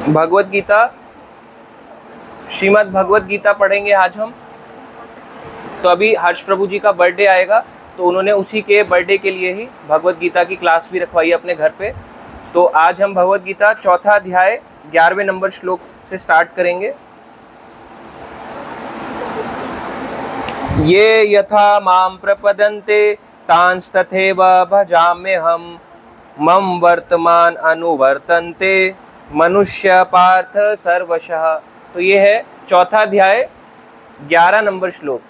भगवत गीता, श्रीमद् भगवत गीता पढ़ेंगे आज हम। तो अभी हर्ष प्रभु जी का बर्थडे आएगा, तो उन्होंने उसी के बर्थडे के लिए ही भगवत गीता की क्लास भी रखवाई है अपने घर पे। तो आज हम भगवत गीता चौथा अध्याय 11वें नंबर श्लोक से स्टार्ट करेंगे। ये यथा मां प्रपदन्ते तांस्तथैव भजाम्यहम् मम वर्तमान अनुवर्तन्ते मनुष्य पार्थ सर्वशः। तो ये है चौथा अध्याय 11 नंबर श्लोक।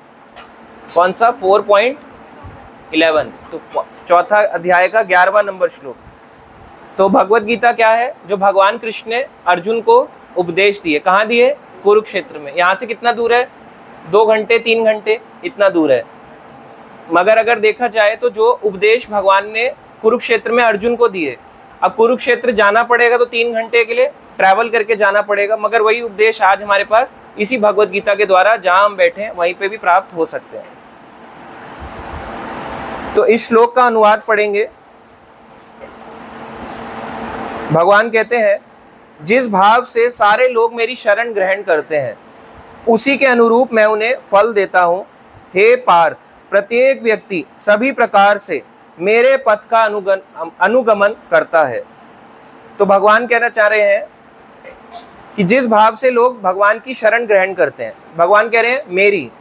कौन सा? 4.11। तो चौथा अध्याय का 11वां नंबर श्लोक। तो भगवत गीता क्या है? जो भगवान कृष्ण ने अर्जुन को उपदेश दिए। कहाँ दिए? कुरुक्षेत्र में। यहाँ से कितना दूर है? 2 घंटे 3 घंटे इतना दूर है। मगर अगर देखा जाए तो जो उपदेश भगवान ने कुरुक्षेत्र में अर्जुन को दिए, अब कुरुक्षेत्र जाना पड़ेगा तो 3 घंटे के लिए ट्रैवल करके जाना पड़ेगा, मगर वही उपदेश आज हमारे पास इसी भगवत गीता के द्वारा जहां हम बैठे हैं वहीं पे भी प्राप्त हो सकते हैं। तो इस श्लोक का अनुवाद पढ़ेंगे। भगवान कहते हैं, जिस भाव से सारे लोग मेरी शरण ग्रहण करते हैं उसी के अनुरूप मैं उन्हें फल देता हूं। हे पार्थ, प्रत्येक व्यक्ति सभी प्रकार से मेरे पथ का अनुगमन करता है। तो भगवान कहना चाह रहे हैं कि जिस भाव से लोग भगवान की शरण ग्रहण करते हैं, भगवान कह रहे हैं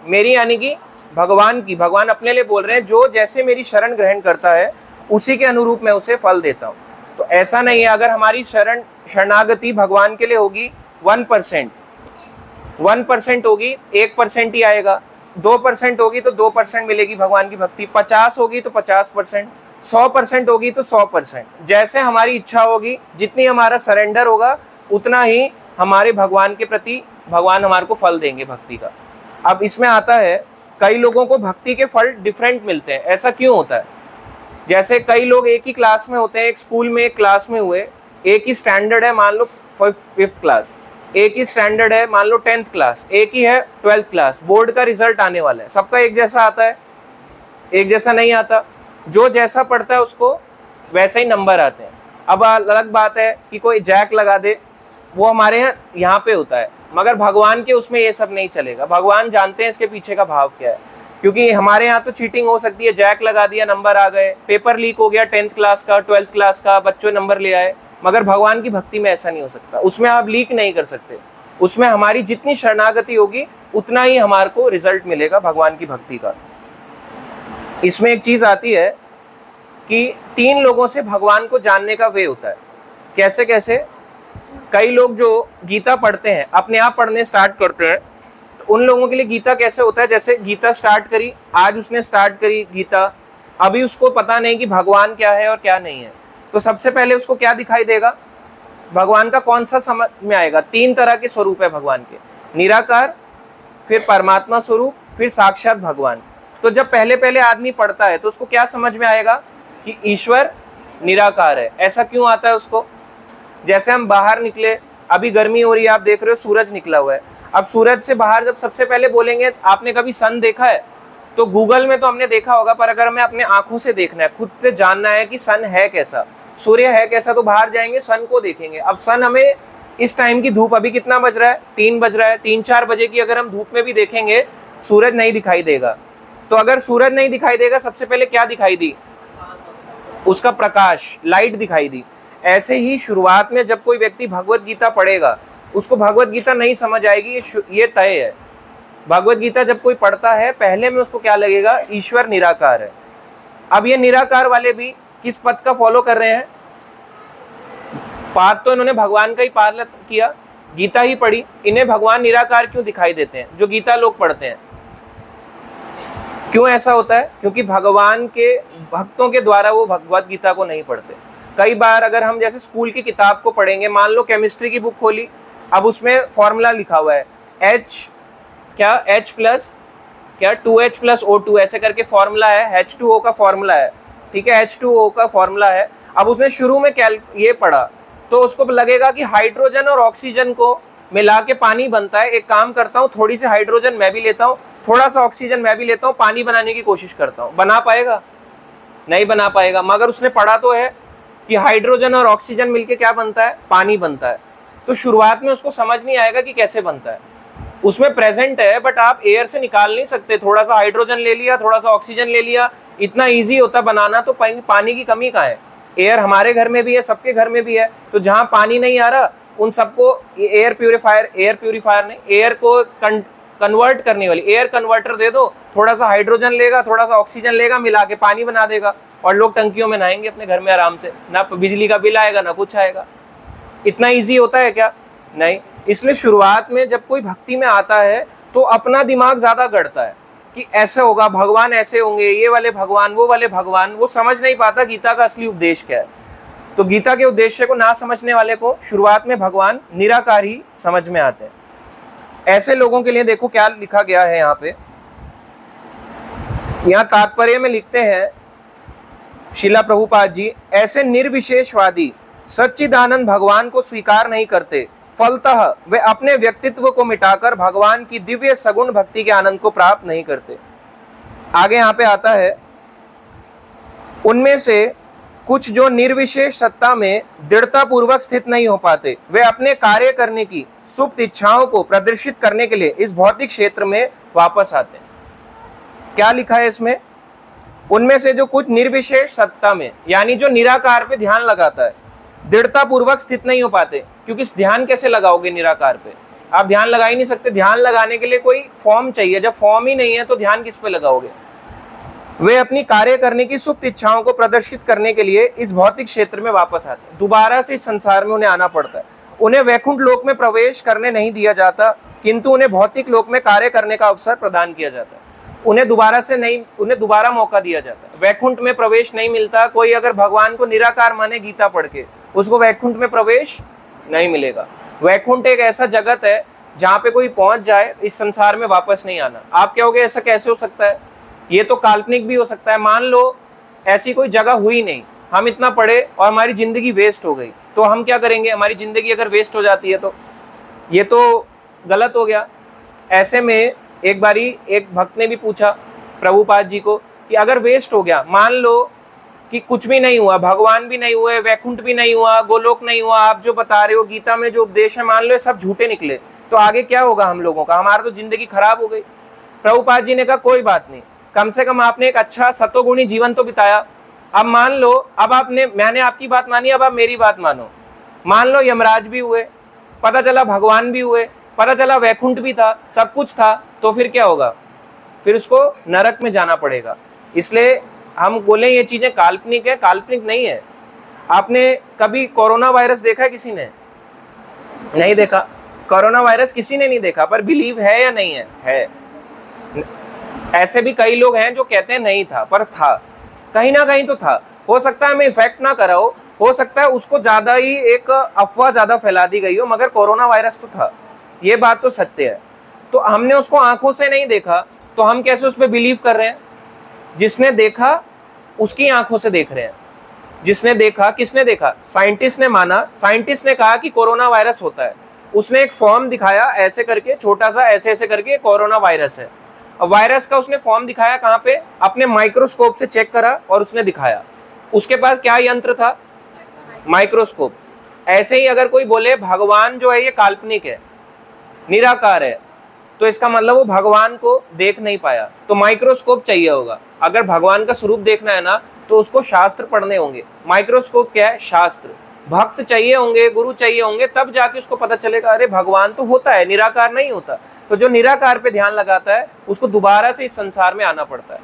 मेरी यानी कि भगवान की, भगवान अपने लिए बोल रहे हैं, जो जैसे मेरी शरण ग्रहण करता है उसी के अनुरूप मैं उसे फल देता हूं। तो ऐसा नहीं है अगर हमारी शरणागति भगवान के लिए होगी 1% होगी 1% ही आएगा, 2% होगी तो 2% मिलेगी भगवान की भक्ति, 50 होगी तो 50%, 100% होगी तो 100%। जैसे हमारी इच्छा होगी, जितनी हमारा सरेंडर होगा उतना ही हमारे भगवान के प्रति भगवान हमारे को फल देंगे भक्ति का। अब इसमें आता है, कई लोगों को भक्ति के फल डिफरेंट मिलते हैं। ऐसा क्यों होता है? जैसे कई लोग एक ही क्लास में होते हैं, एक स्कूल में एक क्लास में हुए, एक ही स्टैंडर्ड है, मान लो 5th क्लास, एक ही स्टैंडर्ड है, मान लो 10th क्लास, एक ही है 12th क्लास, बोर्ड का रिजल्ट आने वाला है, सबका एक जैसा आता है? एक जैसा नहीं आता। जो जैसा पढ़ता है उसको वैसे ही नंबर आते हैं। अब अलग बात है कि कोई जैक लगा दे, वो हमारे यहाँ पे होता है, मगर भगवान के उसमें ये सब नहीं चलेगा। भगवान जानते हैं इसके पीछे का भाव क्या है, क्योंकि हमारे यहाँ तो चीटिंग हो सकती है, जैक लगा दिया, नंबर आ गए, पेपर लीक हो गया 10th क्लास का, 12th क्लास का, बच्चों नंबर ले आए। मगर भगवान की भक्ति में ऐसा नहीं हो सकता, उसमें आप लीक नहीं कर सकते। उसमें हमारी जितनी शरणागति होगी उतना ही हमारे को रिजल्ट मिलेगा भगवान की भक्ति का। इसमें एक चीज आती है कि 3 लोगों से भगवान को जानने का वे होता है। कैसे कैसे? कई लोग जो गीता पढ़ते हैं, अपने आप पढ़ने स्टार्ट करते हैं, तो उन लोगों के लिए गीता कैसे होता है? जैसे गीता स्टार्ट करी, आज उसने स्टार्ट करी गीता, अभी उसको पता नहीं कि भगवान क्या है और क्या नहीं है। तो सबसे पहले उसको क्या दिखाई देगा? भगवान का कौन सा समझ में आएगा? 3 तरह के स्वरूप है भगवान के, निराकार, फिर परमात्मा स्वरूप, फिर साक्षात भगवान। तो जब पहले पहले आदमी पढ़ता है तो उसको क्या समझ में आएगा कि ईश्वर निराकार है। ऐसा क्यों आता है उसको? जैसे हम बाहर निकले, अभी गर्मी हो रही है, आप देख रहे हो सूरज निकला हुआ है। अब सूरज से बाहर जब सबसे पहले बोलेंगे, आपने कभी सन देखा है? तो गूगल में तो हमने देखा होगा, पर अगर हमें अपने आंखों से देखना है, खुद से जानना है कि सन है कैसा, सूर्य है कैसा, तो बाहर जाएंगे, सन को देखेंगे। अब सन हमें इस टाइम की धूप, अभी कितना बज रहा है? 3 बज रहा है, 3-4 बजे की अगर हम धूप में भी देखेंगे, सूरज नहीं दिखाई देगा। तो अगर सूरज नहीं दिखाई देगा, सबसे पहले क्या दिखाई दी? उसका प्रकाश, लाइट दिखाई दी। ऐसे ही शुरुआत में जब कोई व्यक्ति भगवत गीता पढ़ेगा, उसको भगवत गीता नहीं समझ आएगी, ये तय है। भगवत गीता जब कोई पढ़ता है, पहले में उसको क्या लगेगा? ईश्वर निराकार है। अब ये निराकार वाले भी किस पद का फॉलो कर रहे हैं? पाठ तो इन्होंने भगवान का ही पालन किया, गीता ही पढ़ी, इन्हें भगवान निराकार क्यों दिखाई देते हैं जो गीता लोग पढ़ते हैं? क्यों ऐसा होता है? क्योंकि भगवान के भक्तों के द्वारा वो भगवत गीता को नहीं पढ़ते। कई बार अगर हम जैसे स्कूल की किताब को पढ़ेंगे, मान लो केमिस्ट्री की बुक खोली, अब उसमें फॉर्मूला लिखा हुआ है H plus 2H plus O2 ऐसे करके फॉर्मूला है, H2O का फॉर्मूला है, ठीक है, H2O का फॉर्मूला है। अब उसने शुरू में ये पढ़ा तो उसको लगेगा कि हाइड्रोजन और ऑक्सीजन को मिला के पानी बनता है। एक काम करता हूँ, थोड़ी सी हाइड्रोजन मैं भी लेता हूँ, थोड़ा सा ऑक्सीजन मैं भी लेता हूँ, पानी बनाने की कोशिश करता हूँ। बना पाएगा? नहीं बना पाएगा। मगर उसने पढ़ा तो है कि हाइड्रोजन और ऑक्सीजन मिलके क्या बनता है? पानी बनता है। तो शुरुआत में उसको समझ नहीं आएगा कि कैसे बनता है। उसमें प्रेजेंट है बट आप एयर से निकाल नहीं सकते। थोड़ा सा हाइड्रोजन ले लिया, थोड़ा सा ऑक्सीजन ले लिया, इतना ईजी होता बनाना, तो पानी की कमी कहाँ है? एयर हमारे घर में भी है, सबके घर में भी है। तो जहाँ पानी नहीं आ रहा उन सबको एयर प्यूरिफायर नहीं, एयर को कन्वर्ट करने वाली एयर कन्वर्टर दे दो, थोड़ा सा हाइड्रोजन लेगा, थोड़ा सा ऑक्सीजन लेगा, मिला के पानी बना देगा, और लोग टंकियों में नहाएंगे अपने घर में आराम से, ना बिजली का बिल आएगा ना कुछ आएगा। इतना ईजी होता है क्या? नहीं। इसलिए शुरुआत में जब कोई भक्ति में आता है तो अपना दिमाग ज्यादा गढ़ता है कि ऐसे होगा, भगवान ऐसे होंगे, ये वाले भगवान, वो वाले भगवान। वो समझ नहीं पाता गीता का असली उपदेश क्या है। तो गीता के उद्देश्य को ना समझने वाले को शुरुआत में भगवान निराकार ही समझ में आते हैं। ऐसे लोगों के लिए देखो क्या लिखा गया है यहाँ पे। यहाँ तात्पर्य में लिखते हैं शिला प्रभुपाद जी, ऐसे निर्विशेषवादी सच्चिदानंद भगवान को स्वीकार नहीं करते, फलतः वे अपने व्यक्तित्व को मिटाकर भगवान की दिव्य सगुण भक्ति के आनंद को प्राप्त नहीं करते। आगे यहाँ पे आता है, उनमें से कुछ जो निर्विशेष सत्ता में दृढ़ता पूर्वक स्थित नहीं हो पाते, वे अपने कार्य करने की सुप्त इच्छाओं को प्रदर्शित करने के लिए इस भौतिक क्षेत्र में वापस आते हैं। क्या लिखा है इसमें? उनमें से जो कुछ निर्विशेष सत्ता में, यानी जो निराकार पे ध्यान लगाता है, दृढ़ता पूर्वक स्थित नहीं हो पाते। क्योंकि ध्यान कैसे लगाओगे निराकार पे? आप ध्यान लगा ही नहीं सकते। ध्यान लगाने के लिए कोई फॉर्म चाहिए, जब फॉर्म ही नहीं है तो ध्यान किस पे लगाओगे? वे अपनी कार्य करने की सुप्त इच्छाओं को प्रदर्शित करने के लिए इस भौतिक क्षेत्र में वापस आते हैं। दोबारा से इस संसार में उन्हें आना पड़ता है। उन्हें वैकुंठ लोक में प्रवेश करने नहीं दिया जाता, किंतु उन्हें भौतिक लोक में कार्य करने का अवसर प्रदान किया जाता है। उन्हें दोबारा मौका दिया जाता है। वैकुंठ में प्रवेश नहीं मिलता। कोई अगर भगवान को निराकार माने गीता पढ़ के, उसको वैकुंठ में प्रवेश नहीं मिलेगा। वैकुंठ एक ऐसा जगत है जहाँ पे कोई पहुंच जाए, इस संसार में वापस नहीं आना। आप कहोगे ऐसा कैसे हो सकता है? ये तो काल्पनिक भी हो सकता है। मान लो ऐसी कोई जगह हुई नहीं, हम इतना पढ़े और हमारी जिंदगी वेस्ट हो गई, तो हम क्या करेंगे? हमारी जिंदगी अगर वेस्ट हो जाती है तो ये तो गलत हो गया। ऐसे में एक बारी एक भक्त ने भी पूछा प्रभुपाद जी को कि अगर वेस्ट हो गया, मान लो कि कुछ भी नहीं हुआ, भगवान भी नहीं हुए, वैकुंठ भी नहीं हुआ, गोलोक नहीं हुआ, आप जो बता रहे हो गीता में जो उपदेश है, मान लो ये सब झूठे निकले, तो आगे क्या होगा हम लोगों का? हमारा तो जिंदगी खराब हो गई। प्रभुपाद जी ने कहा कोई बात नहीं, कम से कम आपने एक अच्छा सतोगुणी जीवन तो बिताया। अब मान लो, अब मैंने आपकी बात मानी, अब आप मेरी बात मानो। मान लो यमराज भी हुए, पता चला भगवान भी हुए, पता चला वैकुंठ भी था, सब कुछ था, तो फिर क्या होगा? फिर उसको नरक में जाना पड़ेगा। इसलिए हम बोले ये चीजें काल्पनिक है, काल्पनिक नहीं है। आपने कभी कोरोना वायरस देखा है? किसी ने नहीं देखा। कोरोना वायरस किसी ने नहीं देखा, पर बिलीव है या नहीं है? है। ऐसे भी कई लोग हैं जो कहते हैं नहीं था, पर था, कहीं ना कहीं तो था। हो सकता है हमें इफेक्ट ना करा हो सकता है उसको ज्यादा ही एक अफवाह ज्यादा फैला दी गई हो, मगर कोरोना वायरस तो था, ये बात तो सत्य है। तो हमने उसको आंखों से नहीं देखा, तो हम कैसे उस पर बिलीव कर रहे हैं? जिसने देखा उसकी आंखों से देख रहे हैं। जिसने देखा, किसने देखा? साइंटिस्ट ने माना, साइंटिस्ट ने कहा कि कोरोना वायरस होता है। उसने एक फॉर्म दिखाया ऐसे करके, छोटा सा ऐसे ऐसे करके, कोरोना वायरस है। अब वायरस का उसने फॉर्म दिखाया कहाँ पे? अपने माइक्रोस्कोप से चेक करा और उसने दिखाया। उसके पास क्या यंत्र था? माइक्रोस्कोप। ऐसे ही अगर कोई बोले भगवान जो है ये काल्पनिक है, निराकार है, तो इसका मतलब वो भगवान को देख नहीं पाया, तो माइक्रोस्कोप चाहिए होगा। अगर भगवान का स्वरूप देखना है ना, तो उसको शास्त्र पढ़ने होंगे। माइक्रोस्कोप क्या है? शास्त्र। भक्त चाहिए होंगे, गुरु चाहिए होंगे, तब जाके उसको पता चलेगा अरे भगवान तो होता है, निराकार नहीं होता। तो जो निराकार पे ध्यान लगाता है उसको दोबारा से इस संसार में आना पड़ता है,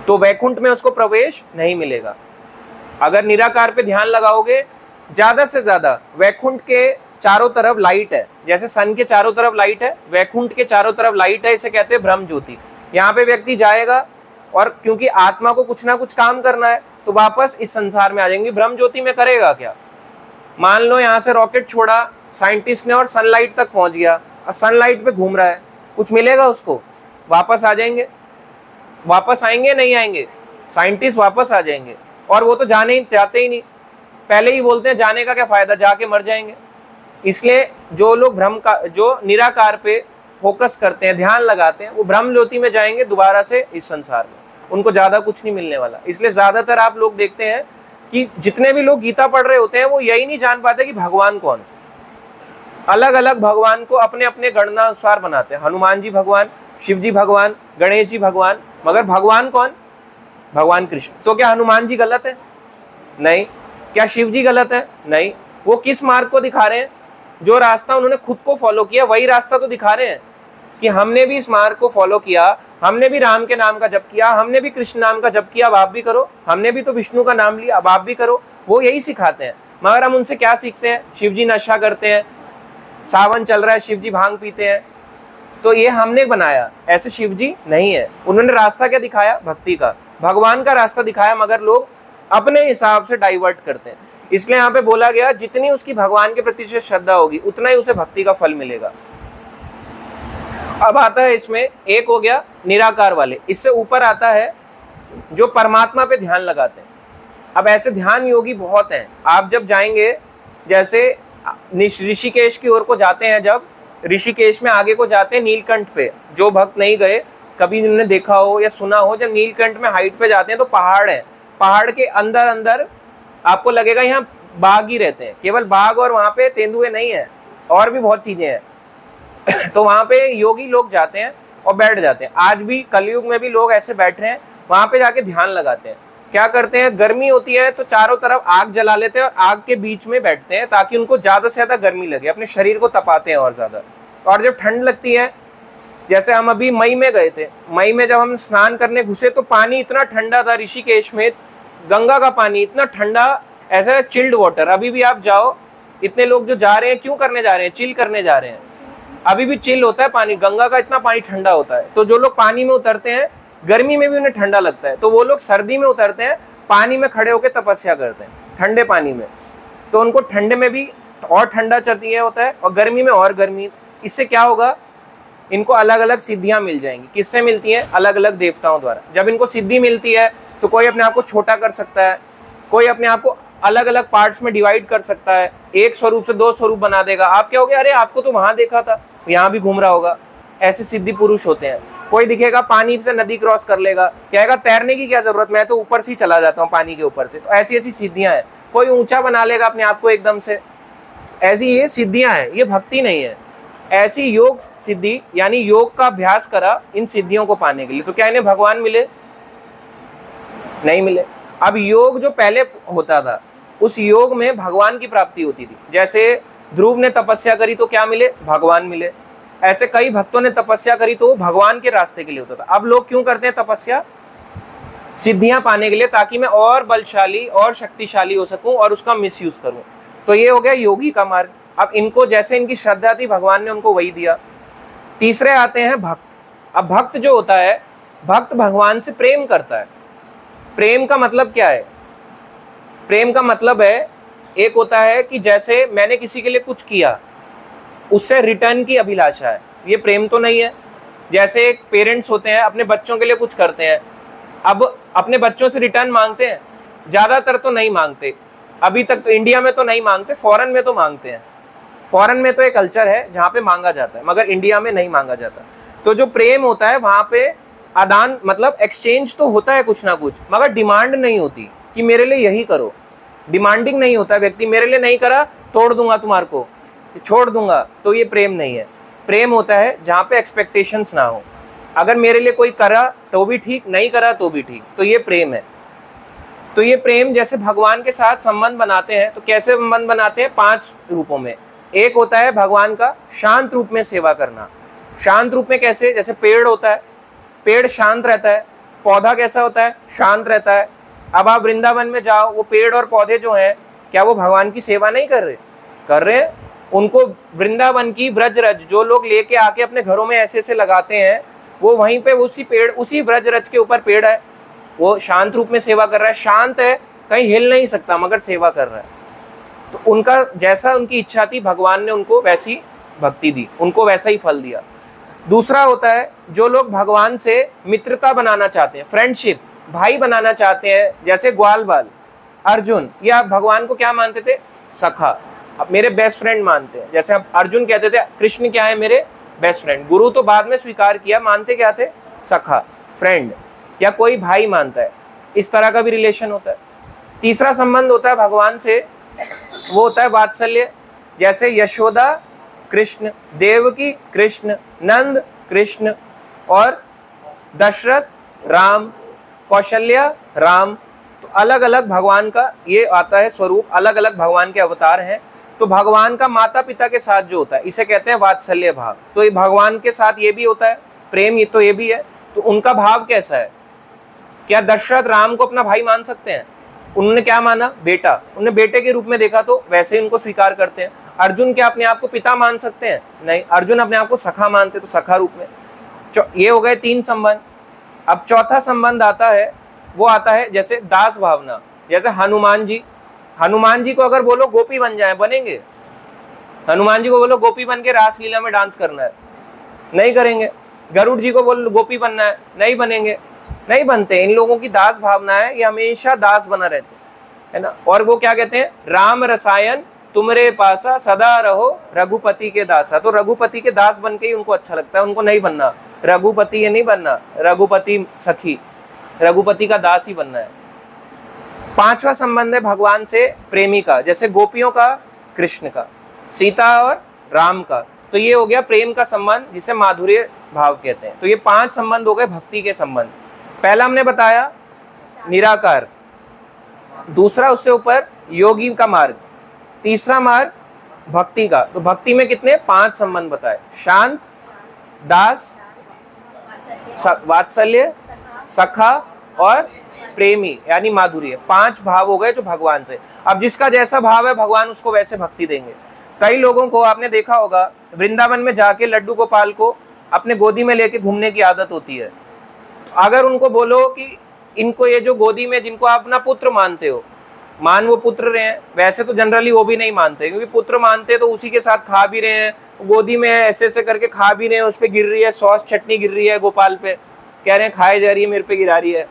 तो वैकुंठ में उसको प्रवेश नहीं मिलेगा। अगर निराकार पे ध्यान लगाओगे, ज्यादा से ज्यादा वैकुंठ के चारों तरफ लाइट है, जैसे सन के चारों तरफ लाइट है, वैकुंठ के चारों तरफ लाइट है, इसे कहते हैं ब्रह्म ज्योति। यहाँ पे व्यक्ति जाएगा और क्योंकि आत्मा को कुछ ना कुछ काम करना है, तो वापस इस संसार में आ जाएंगे। ब्रह्म ज्योति में करेगा क्या? मान लो यहाँ से रॉकेट छोड़ा साइंटिस्ट ने और सनलाइट तक पहुंच गया, और सनलाइट पे घूम रहा है, कुछ मिलेगा उसको? वापस आ जाएंगे? वापस आएंगे नहीं आएंगे? साइंटिस्ट वापस आ जाएंगे, और वो तो जाते ही नहीं, पहले ही बोलते हैं जाने का क्या फायदा, जाके मर जाएंगे। इसलिए जो लोग जो निराकार पे फोकस करते हैं, ध्यान लगाते हैं, वो ब्रह्म ज्योति में जाएंगे दोबारा से इस संसार में, उनको ज्यादा कुछ नहीं मिलने वाला। इसलिए ज्यादातर आप लोग देखते हैं कि जितने भी लोग गीता पढ़ रहे होते हैं वो यही नहीं जान पाते कि भगवान कौन। अलग अलग भगवान को अपने अपने गणना अनुसार बनाते हैं। हनुमान जी भगवान, शिव जी भगवान, गणेश जी भगवान, मगर भगवान कौन? भगवान कृष्ण। तो क्या हनुमान जी गलत है? नहीं। क्या शिव जी गलत है? नहीं। वो किस मार्ग को दिखा रहे हैं? जो रास्ता उन्होंने खुद को फॉलो किया वही रास्ता तो दिखा रहे हैं कि हमने भी इस मार्ग को फॉलो किया, हमने भी राम के नाम का जप किया, हमने भी कृष्ण नाम का जप किया, अब आप भी करो। हमने भी तो विष्णु का नाम लिया, अब आप भी करो। वो यही सिखाते हैं। मगर हम उनसे क्या सीखते हैं? शिव जी नशा करते हैं, सावन चल रहा है, शिव जी भांग पीते हैं, तो ये हमने बनाया, ऐसे शिव जी नहीं है। उन्होंने रास्ता क्या दिखाया? भक्ति का, भगवान का रास्ता दिखाया, मगर लोग अपने हिसाब से डाइवर्ट करते हैं। इसलिए यहाँ पे बोला गया जितनी उसकी भगवान के प्रति श्रद्धा होगी उतना ही उसे भक्ति का फल मिलेगा। अब आता है इसमें, एक हो गया निराकार वाले, इससे ऊपर आता है जो परमात्मा पे ध्यान लगाते हैं। अब ऐसे ध्यान योगी बहुत हैं। आप जब जाएंगे, जैसे ऋषिकेश की ओर को जाते हैं, जब ऋषिकेश में आगे को जाते हैं नीलकंठ पे, जो भक्त नहीं गए कभी इन्होंने देखा हो या सुना हो, जब नीलकंठ में हाइट पे जाते हैं तो पहाड़ है, पहाड़ के अंदर अंदर आपको लगेगा यहाँ बाघ ही रहते हैं, केवल बाघ, और वहां पे तेंदुए नहीं है, और भी बहुत चीजें हैं। तो वहां पे योगी लोग जाते हैं और बैठ जाते हैं। आज भी कलयुग में भी लोग ऐसे बैठ रहे हैं, वहां पे जाके ध्यान लगाते हैं। क्या करते हैं? गर्मी होती है तो चारों तरफ आग जला लेते हैं और आग के बीच में बैठते हैं ताकि उनको ज्यादा से ज्यादा गर्मी लगे, अपने शरीर को तपाते हैं और ज्यादा। और जब ठंड लगती है, जैसे हम अभी मई में गए थे, मई में जब हम स्नान करने घुसे तो पानी इतना ठंडा था ऋषिकेश में, गंगा का पानी इतना ठंडा, ऐसा चिल्ड वाटर। अभी भी आप जाओ, इतने लोग जो जा रहे हैं, क्यों करने जा रहे हैं? चिल करने जा रहे हैं। अभी भी चिल होता है पानी, गंगा का इतना पानी ठंडा होता है। तो जो लोग पानी में उतरते हैं, गर्मी में भी उन्हें ठंडा लगता है, तो वो लोग सर्दी में उतरते हैं, पानी में खड़े होकर तपस्या करते हैं, ठंडे पानी में। तो उनको ठंडे में भी और ठंडा चाहिए होता है और गर्मी में और गर्मी। इससे क्या होगा? इनको अलग अलग सिद्धियां मिल जाएंगी। किससे मिलती हैं? अलग अलग देवताओं द्वारा। जब इनको सिद्धि मिलती है तो कोई अपने आप को छोटा कर सकता है, कोई अपने आप को अलग अलग पार्ट्स में डिवाइड कर सकता है, एक स्वरूप से दो स्वरूप बना देगा। आप क्या हो गया? अरे आपको तो वहां देखा था, यहाँ भी घूम रहा होगा। ऐसे सिद्धि पुरुष होते हैं। कोई दिखेगा पानी से नदी क्रॉस कर लेगा, कहेगा तैरने की क्या जरूरत, मैं तो ऊपर से ही चला जाता हूँ पानी के ऊपर से। तो ऐसी ऐसी सिद्धियां हैं। कोई ऊंचा बना लेगा अपने आप को एकदम से, ऐसी ये सिद्धियां हैं। ये भक्ति नहीं है। ऐसी योग सिद्धि, यानी योग का अभ्यास करा इन सिद्धियों को पाने के लिए। तो क्या इन्हें भगवान मिले? नहीं मिले। अब योग जो पहले होता था, उस योग में भगवान की प्राप्ति होती थी। जैसे ध्रुव ने तपस्या करी तो क्या मिले? भगवान मिले। ऐसे कई भक्तों ने तपस्या करी तो वो भगवान के रास्ते के लिए होता था। अब लोग क्यों करते हैं तपस्या? सिद्धियां पाने के लिए, ताकि मैं और बलशाली और शक्तिशाली हो सकूं और उसका मिसयूज करूं। तो ये हो गया योगी का मार्ग। अब इनको जैसे इनकी श्रद्धा थी, भगवान ने उनको वही दिया। तीसरे आते हैं भक्त। अब भक्त जो होता है, भक्त भगवान से प्रेम करता है। प्रेम का मतलब क्या है? प्रेम का मतलब है, एक होता है कि जैसे मैंने किसी के लिए कुछ किया, उससे रिटर्न की अभिलाषा है, ये प्रेम तो नहीं है। जैसे एक पेरेंट्स होते हैं, अपने बच्चों के लिए कुछ करते हैं, अब अपने बच्चों से रिटर्न मांगते हैं? ज्यादातर तो नहीं मांगते। अभी तक तो इंडिया में तो नहीं मांगते, फॉरेन में तो मांगते हैं। फॉरेन में तो एक कल्चर है जहाँ पे मांगा जाता है, मगर इंडिया में नहीं मांगा जाता। तो जो प्रेम होता है वहां पे आदान, मतलब एक्सचेंज तो होता है कुछ ना कुछ, मगर डिमांड नहीं होती कि मेरे लिए यही करो। डिमांडिंग नहीं होता व्यक्ति, मेरे लिए नहीं करा तोड़ दूंगा तुम्हारे को, छोड़ दूंगा। तो ये प्रेम नहीं है। प्रेम होता है जहाँ पे एक्सपेक्टेशंस ना हो। अगर मेरे लिए कोई करा तो भी ठीक, नहीं करा तो भी ठीक, तो ये प्रेम है। तो ये प्रेम जैसे भगवान के साथ संबंध बनाते हैं, तो कैसे संबंध बनाते हैं? 5 रूपों में। एक होता है भगवान का शांत रूप में सेवा करना। शांत रूप में कैसे? जैसे पेड़ होता है, पेड़ शांत रहता है। पौधा कैसा होता है? शांत रहता है। अब आप वृंदावन में जाओ, वो पेड़ और पौधे जो हैं, क्या वो भगवान की सेवा नहीं कर रहे? कर रहे हैं। उनको वृंदावन की ब्रज रज जो लोग लेके आके अपने घरों में ऐसे ऐसे लगाते हैं, वो वहीं पे उसी पेड़, उसी ब्रज रज के ऊपर पेड़ है, वो शांत रूप में सेवा कर रहा है। शांत है, कहीं हिल नहीं सकता, मगर सेवा कर रहा है। तो उनका जैसा उनकी इच्छा थी, भगवान ने उनको वैसी भक्ति दी, उनको वैसा ही फल दिया। दूसरा होता है जो लोग भगवान से मित्रता बनाना चाहते हैं, फ्रेंडशिप, भाई बनाना चाहते हैं। जैसे ग्वाल बाल, अर्जुन, ये आप भगवान को क्या मानते थे? सखा, अब मेरे बेस्ट फ्रेंड मानते हैं। जैसे अब अर्जुन कहते थे कृष्ण क्या है? मेरे बेस्ट फ्रेंड। गुरु तो बाद में स्वीकार किया, मानते क्या थे? सखा, फ्रेंड, या कोई भाई मानता है। इस तरह का भी रिलेशन होता है। तीसरा संबंध होता है भगवान से, वो होता है वात्सल्य। जैसे यशोदा कृष्ण, देवकी कृष्ण, नंद कृष्ण, और दशरथ राम, कौशल्या राम। तो अलग अलग भगवान का ये आता है स्वरूप, अलग अलग भगवान के अवतार हैं। तो भगवान का माता पिता के साथ जो होता है इसे कहते हैं वात्सल्य भाव। तो ये भगवान के साथ ये भी होता है प्रेम, ये तो ये भी है। तो उनका भाव कैसा है? क्या दशरथ राम को अपना भाई मान सकते हैं? उन्होंने क्या माना? बेटा। उन्हें बेटे के रूप में देखा तो वैसे ही उनको स्वीकार करते हैं। अर्जुन क्या अपने आप को पिता मान सकते हैं? नहीं, अर्जुन अपने आप को सखा मानते, तो सखा रूप में। ये हो गए 3 संबंध। अब चौथा संबंध आता है, वो आता है जैसे दास भावना। जैसे हनुमान जी को अगर बोलो गोपी बन जाए, बनेंगे? हनुमान जी को बोलो गोपी बन के रासलीला में डांस करना है, नहीं करेंगे। गरुड़ जी को बोलो गोपी बनना है, नहीं बनेंगे, नहीं बनते। इन लोगों की दास भावना है, ये हमेशा दास बना रहते है ना। और वो क्या कहते हैं? राम रसायन तुमरे पासा सदा रहो रघुपति के दासा। तो रघुपति के दास बन के ही उनको अच्छा लगता है, उनको नहीं बनना रघुपति, ये नहीं बनना रघुपति सखी, रघुपति का दास ही बनना है। 5वां संबंध है भगवान से प्रेमी का, जैसे गोपियों का कृष्ण का, सीता और राम का। तो ये हो गया प्रेम का संबंध, जिसे माधुर्य भाव कहते हैं। तो ये 5 संबंध हो गए भक्ति के संबंध। पहला हमने बताया निराकार, दूसरा उससे ऊपर योगी का मार्ग, तीसरा मार्ग भक्ति का। तो भक्ति में कितने? 5 संबंध बताए, शांत, दास, वात्सल्य, सखा और प्रेमी यानी माधुर्य। 5 भाव हो गए जो भगवान से। अब जिसका जैसा भाव है भगवान उसको वैसे भक्ति देंगे। कई लोगों को आपने देखा होगा वृंदावन में जाके लड्डू गोपाल को अपने गोदी में लेके घूमने की आदत होती है। अगर उनको बोलो कि इनको ये जो गोदी में जिनको आप अपना पुत्र मानते हो, मान वो पुत्र रहे हैं, वैसे तो जनरली वो भी नहीं मानते, क्योंकि पुत्र मानते तो उसी के साथ खा भी रहे हैं, गोदी में ऐसे ऐसे करके खा भी रहे हैं, उस पे गिर रही है सॉस चटनी, गिर रही है गोपाल पे, कह रहे हैं खाए जा रही है, मेरे पे गिरा रही है।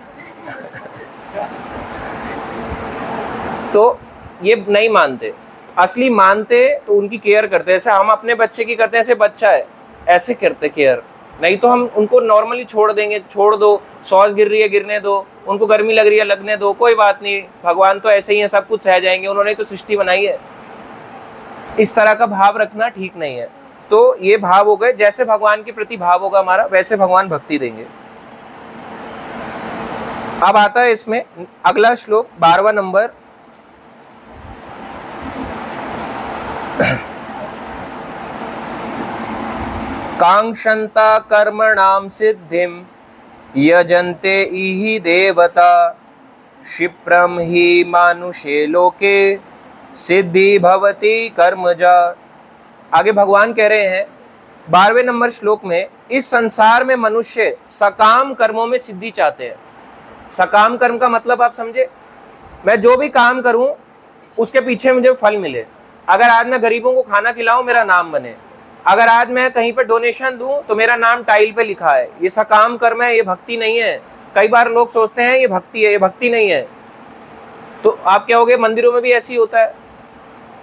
तो ये नहीं मानते। असली मानते तो उनकी केयर करते, जैसे हम अपने बच्चे की करते हैं, ऐसे बच्चा है ऐसे करते केयर। नहीं तो हम उनको नॉर्मली छोड़ देंगे, छोड़ दो, सॉस गिर रही है गिरने दो, उनको गर्मी लग रही है लगने दो, कोई बात नहीं, भगवान तो ऐसे ही है, सब कुछ सह जाएंगे, उन्होंने तो सृष्टि बनाई है। इस तरह का भाव रखना ठीक नहीं है। तो ये भाव हो गए, जैसे भगवान के प्रति भाव होगा हमारा वैसे भगवान भक्ति देंगे। अब आता है इसमें अगला श्लोक 12वां नंबर। कांक्षन्ता कर्मणां सिद्धिं यजन्ते इहि देवता क्षिप्रं हि मानुषे लोके सिद्धि भवति कर्मजा। आगे भगवान कह रहे हैं 12वें नंबर श्लोक में, इस संसार में मनुष्य सकाम कर्मों में सिद्धि चाहते हैं। सकाम कर्म का मतलब आप समझे? मैं जो भी काम करूं उसके पीछे मुझे फल मिले। अगर आज मैं गरीबों को खाना खिलाऊं मेरा नाम बने, अगर आज मैं कहीं पे डोनेशन दूं तो मेरा नाम टाइल पे लिखा है, ये सकाम कर्म है, ये भक्ति नहीं है। कई बार लोग सोचते हैं ये भक्ति है, ये भक्ति नहीं है। तो आप क्या होगे, मंदिरों में भी ऐसे ही होता है।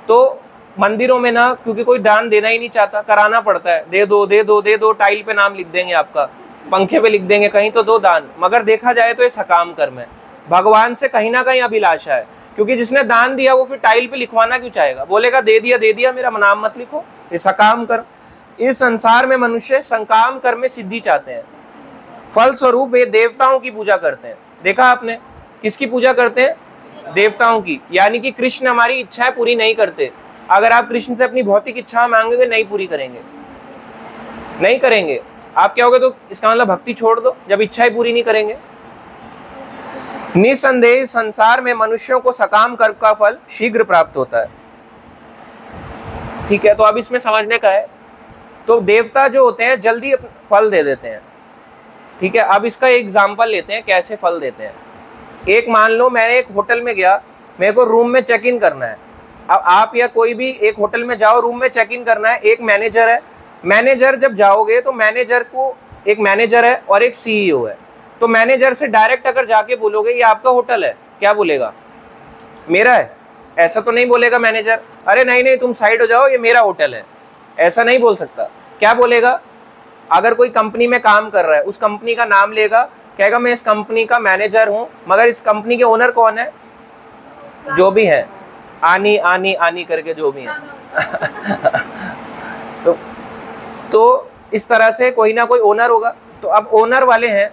तो मंदिरों में ना, क्योंकि कोई दान देना ही नहीं चाहता, कराना पड़ता है, दे दो दे दो दे दो, टाइल पे नाम लिख देंगे आपका, पंखे पे लिख देंगे, कहीं तो दो दान। मगर देखा जाए तो ये सकाम कर्म है, भगवान से कहीं ना कहीं अभिलाषा है। क्योंकि जिसने दान दिया वो फिर टाइल पे लिखवाना क्यों चाहेगा? बोलेगा दे दिया मेरा नाम मत लिखो। ये सकाम कर्म। इस संसार में मनुष्य सकाम कर्म में सिद्धि चाहते हैं। फल स्वरूप वे देवताओं की पूजा करते हैं। देखा आपने, किसकी पूजा करते हैं? देवताओं की। यानी कि कृष्ण हमारी इच्छाएं पूरी नहीं करते। अगर आप कृष्ण से अपनी भौतिक इच्छा मांगोगे नहीं पूरी करेंगे, नहीं करेंगे। आप क्या होगे? तो इसका मतलब भक्ति छोड़ दो जब इच्छाएं पूरी नहीं करेंगे। निसंदेह संसार में मनुष्यों को सकाम कर्म का फल शीघ्र प्राप्त होता है। ठीक है, तो अब इसमें समझने का है, तो देवता जो होते हैं जल्दी फल दे देते हैं। ठीक है, अब इसका एक एग्जाम्पल लेते हैं कैसे फल देते हैं। एक मान लो मैंने एक होटल में गया, मेरे को रूम में चेक इन करना है। अब आप या कोई भी एक होटल में जाओ, रूम में चेक इन करना है, एक मैनेजर है। मैनेजर जब जाओगे तो मैनेजर को, एक मैनेजर है और एक सीईओ है। तो मैनेजर से डायरेक्ट अगर जाके बोलोगे ये आपका होटल है, क्या बोलेगा? मेरा है। ऐसा तो नहीं बोलेगा मैनेजर, अरे नहीं नहीं तुम साइड हो जाओ ये मेरा होटल है, ऐसा नहीं बोल सकता। क्या बोलेगा? अगर कोई कंपनी में काम कर रहा है उस कंपनी का नाम लेगा, कहेगा मैं इस कंपनी का मैनेजर हूं, मगर इस कंपनी के ओनर कौन है? जो भी है, आनी आनी आनी करके जो भी है। तो तो इस तरह से कोई ना कोई ओनर होगा। तो अब ओनर वाले हैं,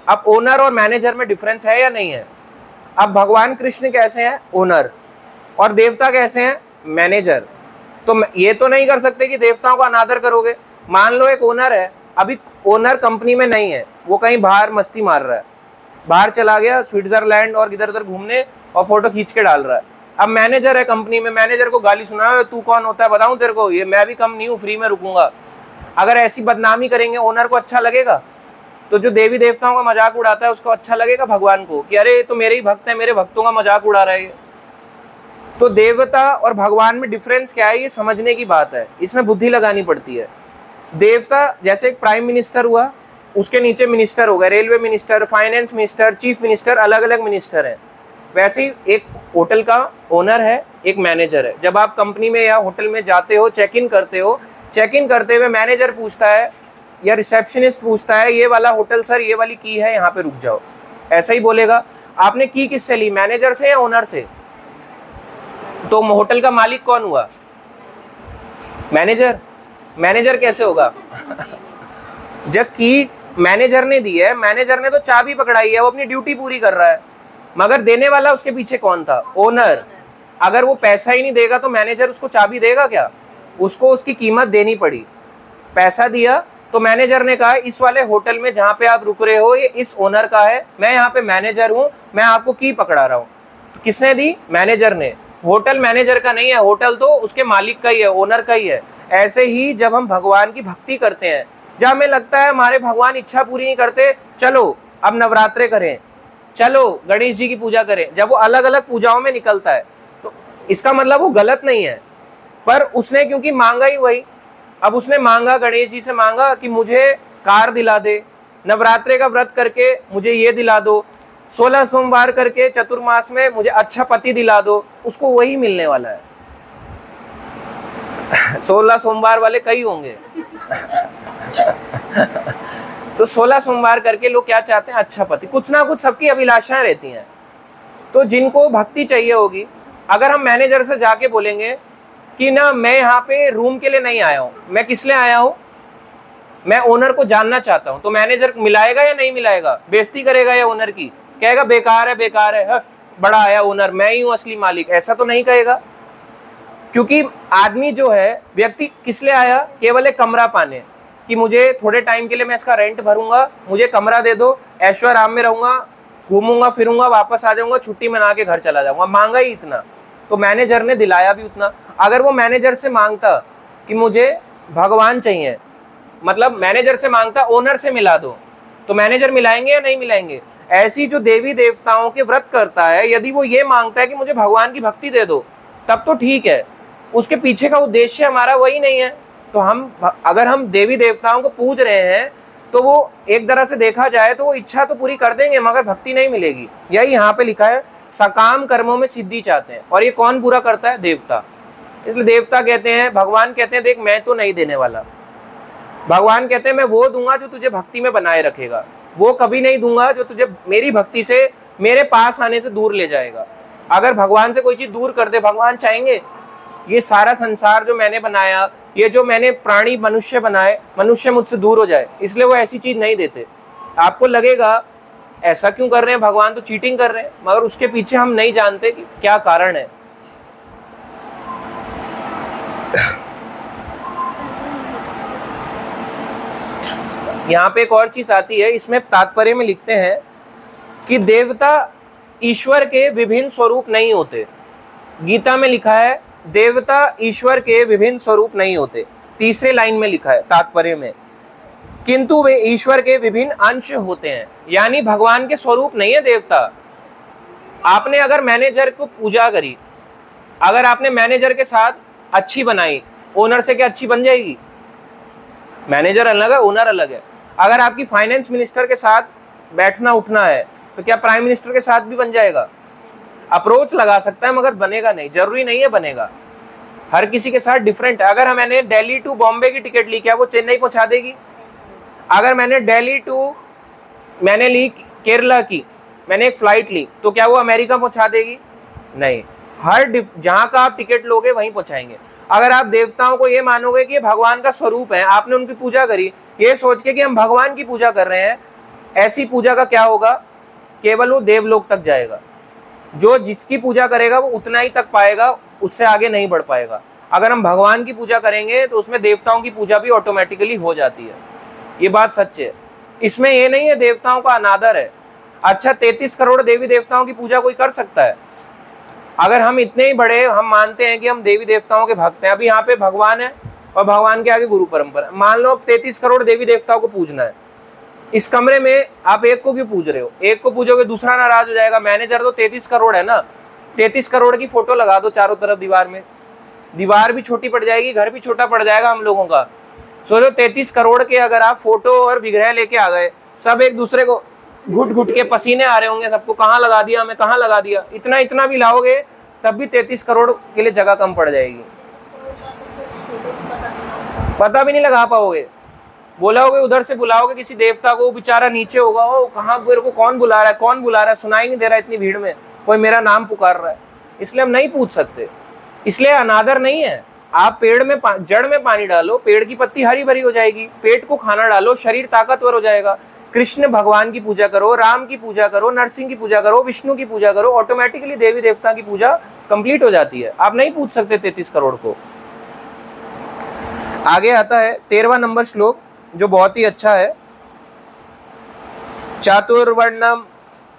अब ओनर और मैनेजर में डिफरेंस है या नहीं है? अब भगवान कृष्ण कैसे हैं? ओनर। और देवता कैसे हैं? मैनेजर। तो ये तो नहीं कर सकते कि देवताओं का अनादर करोगे। मान लो एक ओनर है, अभी ओनर कंपनी में नहीं है, वो कहीं बाहर मस्ती मार रहा है, बाहर चला गया स्विट्जरलैंड और इधर उधर घूमने और फोटो खींच के डाल रहा है। अब मैनेजर है कंपनी में, मैनेजर को गाली सुना, तू कौन होता है बताऊं तेरे को, ये मैं भी कम नहीं हूँ, फ्री में रुकूंगा। अगर ऐसी बदनामी करेंगे ओनर को अच्छा लगेगा? तो जो देवी देवताओं का मजाक उड़ाता है उसको अच्छा लगेगा भगवान को कि अरे ये तो मेरे ही भक्त है, मेरे भक्तों का मजाक उड़ा रहे हैं? तो देवता और भगवान में डिफरेंस क्या है, ये समझने की बात है, इसमें बुद्धि लगानी पड़ती है। देवता जैसे एक प्राइम मिनिस्टर हुआ, उसके नीचे मिनिस्टर हो गए, railway minister, finance minister, chief minister, अलग अलग मिनिस्टर हैं। वैसे ही एक होटल का ओनर है, एक मैनेजर है। जब आप कंपनी में या होटल में जाते हो, चेक इन करते हो, चेक इन करते हुए मैनेजर पूछता है या रिसेप्शनिस्ट पूछता है, ये वाला होटल सर, ये वाली की है, यहाँ पे रुक जाओ। ऐसा ही बोलेगा। आपने की किससे ली, मैनेजर से या ओनर से? तो होटल का मालिक कौन हुआ? मैनेजर। मैनेजर कैसे होगा? जब की मैनेजर ने दी है, मैनेजर ने तो चाबी पकड़ाई है, वो अपनी ड्यूटी पूरी कर रहा है, मगर देने वाला उसके पीछे कौन था? ओनर। अगर वो पैसा ही नहीं देगा तो मैनेजर उसको चाबी देगा क्या? उसको उसकी कीमत देनी पड़ी। पैसा दिया तो मैनेजर ने कहा इस वाले होटल में जहाँ पे आप रुक रहे हो ये इस ओनर का है, मैं यहाँ पे मैनेजर हूँ, मैं आपको की पकड़ा रहा हूँ। तो किसने दी? मैनेजर ने। होटल मैनेजर का नहीं है, होटल तो उसके मालिक का ही है, ओनर का ही है। ऐसे ही जब हम भगवान की भक्ति करते हैं, जब हमें लगता है हमारे भगवान इच्छा पूरी नहीं करते, चलो अब नवरात्रे करें, चलो गणेश जी की पूजा करें, जब वो अलग अलग पूजाओं में निकलता है तो इसका मतलब वो गलत नहीं है, पर उसने क्योंकि मांगा ही वही। अब उसने मांगा, गणेश जी से मांगा कि मुझे कार दिला दे, नवरात्रे का व्रत करके मुझे ये दिला दो, 16 सोमवार करके चतुर्मास में मुझे अच्छा पति दिला दो, उसको वही मिलने वाला है। 16 सोमवार वाले कई होंगे। तो 16 सोमवार करके लोग क्या चाहते हैं? अच्छा पति। कुछ ना कुछ सबकी अभिलाषाएं रहती हैं। तो जिनको भक्ति चाहिए होगी, अगर हम मैनेजर से जाके बोलेंगे कि ना मैं यहाँ पे रूम के लिए नहीं आया हूँ, मैं किस लिए आया हूँ, मैं ओनर को जानना चाहता हूँ, तो मैनेजर मिलाएगा या नहीं मिलाएगा? बेइज्जती करेगा या ओनर की? कहेगा बेकार है, बेकार है, बड़ा आया ओनर, मैं ही हूँ असली मालिक, ऐसा तो नहीं कहेगा। क्योंकि आदमी जो है, व्यक्ति किस लिए आया? केवल एक कमरा पाने कि मुझे थोड़े टाइम के लिए मैं इसका रेंट भरूंगा, मुझे कमरा दे दो, ऐशो आराम में रहूंगा, घूमूंगा फिरूंगा, वापस आ जाऊंगा, छुट्टी मना के घर चला जाऊंगा। मांगा ही इतना, तो मैनेजर ने दिलाया भी उतना। अगर वो मैनेजर से मांगता कि मुझे भगवान चाहिए, मतलब मैनेजर से मांगता ओनर से मिला दो, तो मैनेजर मिलाएंगे या नहीं मिलाएंगे? ऐसी जो देवी देवताओं के व्रत करता है, यदि वो ये मांगता है कि मुझे भगवान की भक्ति दे दो, तब तो ठीक है, उसके पीछे का उद्देश्य हमारा वही नहीं है। तो अगर हम देवी देवताओं को पूज रहे हैं तो वो एक तरह से देखा जाए तो वो इच्छा तो पूरी कर देंगे, मगर भक्ति नहीं मिलेगी। यही यहाँ पे लिखा है, सकाम कर्मों में सिद्धि चाहते हैं। और ये कौन पूरा करता है? देवता। इसलिए देवता कहते हैं, भगवान कहते हैं देख मैं तो नहीं देने वाला। भगवान कहते हैं मैं वो दूंगा जो तुझे भक्ति में बनाए रखेगा, वो कभी नहीं दूंगा जो तुझे मेरी भक्ति से, मेरे पास आने से दूर ले जाएगा। अगर भगवान से कोई चीज दूर कर दे, भगवान चाहेंगे ये सारा संसार जो मैंने बनाया, ये जो मैंने प्राणी मनुष्य बनाए, मनुष्य मुझसे दूर हो जाए, इसलिए वो ऐसी चीज नहीं देते। आपको लगेगा ऐसा क्यों कर रहे हैं, भगवान तो चीटिंग कर रहे हैं, मगर उसके पीछे हम नहीं जानते कि क्या कारण है। यहाँ पे एक और चीज आती है, इसमें तात्पर्य में लिखते हैं कि देवता ईश्वर के विभिन्न स्वरूप नहीं होते। गीता में लिखा है देवता ईश्वर के विभिन्न स्वरूप नहीं होते। तीसरे लाइन में लिखा है तात्पर्य में, किंतु वे ईश्वर के विभिन्न अंश होते हैं। यानी भगवान के स्वरूप नहीं है देवता। आपने अगर मैनेजर को पूजा करी, अगर आपने मैनेजर के साथ अच्छी बनाई, ओनर से क्या अच्छी बन जाएगी? मैनेजर अलग है, ओनर अलग है। अगर आपकी फाइनेंस मिनिस्टर के साथ बैठना उठना है तो क्या प्राइम मिनिस्टर के साथ भी बन जाएगा? अप्रोच लगा सकता है मगर बनेगा नहीं, जरूरी नहीं है बनेगा। हर किसी के साथ डिफरेंट है। अगर मैंने दिल्ली टू बॉम्बे की टिकट ली, क्या वो चेन्नई पहुंचा देगी? अगर मैंने दिल्ली टू मैंने ली केरला की, मैंने एक फ्लाइट ली, तो क्या वो अमेरिका पहुंचा देगी? नहीं। जहां का आप टिकट लोगे वहीं पहुंचाएंगे। अगर आप देवताओं को ये मानोगे कि ये भगवान का स्वरूप है, आपने उनकी पूजा करी ये सोच के कि हम भगवान की पूजा कर रहे हैं, ऐसी पूजा का क्या होगा, केवल वो देवलोक तक जाएगा। जो जिसकी पूजा करेगा वो उतना ही तक पाएगा, उससे आगे नहीं बढ़ पाएगा। अगर हम भगवान की पूजा करेंगे तो उसमें देवताओं की पूजा भी ऑटोमेटिकली हो जाती है। ये बात सच है, इसमें ये नहीं है देवताओं का अनादर है। अच्छा 33 करोड़ देवी देवताओं की पूजा कोई कर सकता है? अगर हम इतने ही बड़े हम मानते हैं कि हम देवी देवताओं के भक्त हैं, अभी यहाँ पे भगवान है और भगवान के आगे गुरु परंपरा, मान लो 33 करोड़ देवी देवताओं को पूजना है, इस कमरे में आप एक को क्यों पूज रहे हो? एक को पूजोगे दूसरा नाराज हो जाएगा। मैनेजर तो 33 करोड़ है ना, 33 करोड़ की फोटो लगा दो चारों तरफ दीवार में, दीवार भी छोटी पड़ जाएगी, घर भी छोटा पड़ जाएगा हम लोगों का। सोचो 33 करोड़ के अगर आप फोटो और विग्रह लेके आ गए, सब एक दूसरे को घुट घुट के पसीने आ रहे होंगे सबको, कहाँ लगा दिया मैं, कहाँ लगा दिया, इतना इतना भी लाओगे तब भी 33 करोड़ के लिए जगह कम पड़ जाएगी, पता भी नहीं लगा पाओगे। बोलाओगे उधर से बुलाओगे किसी देवता को, बेचारा नीचे होगा, ओ कहाँ मेरे को कौन बुला रहा है, कौन बुला रहा है, सुनाई नहीं दे रहा है इतनी भीड़ में, कोई मेरा नाम पुकार रहा है, इसलिए हम नहीं पूछ सकते। इसलिए अनादर नहीं है। आप पेड़ में जड़ में पानी डालो, पेड़ की पत्ती हरी भरी हो जाएगी, पेट को खाना डालो, शरीर ताकतवर हो जाएगा। कृष्ण भगवान की पूजा करो, राम की पूजा करो, नरसिंह की पूजा करो, विष्णु की पूजा करो, ऑटोमेटिकली देवी देवता की पूजा कंप्लीट हो जाती है। आप नहीं पूछ सकते 33 करोड़ को। आगे आता है 13वां नंबर श्लोक जो बहुत ही अच्छा है।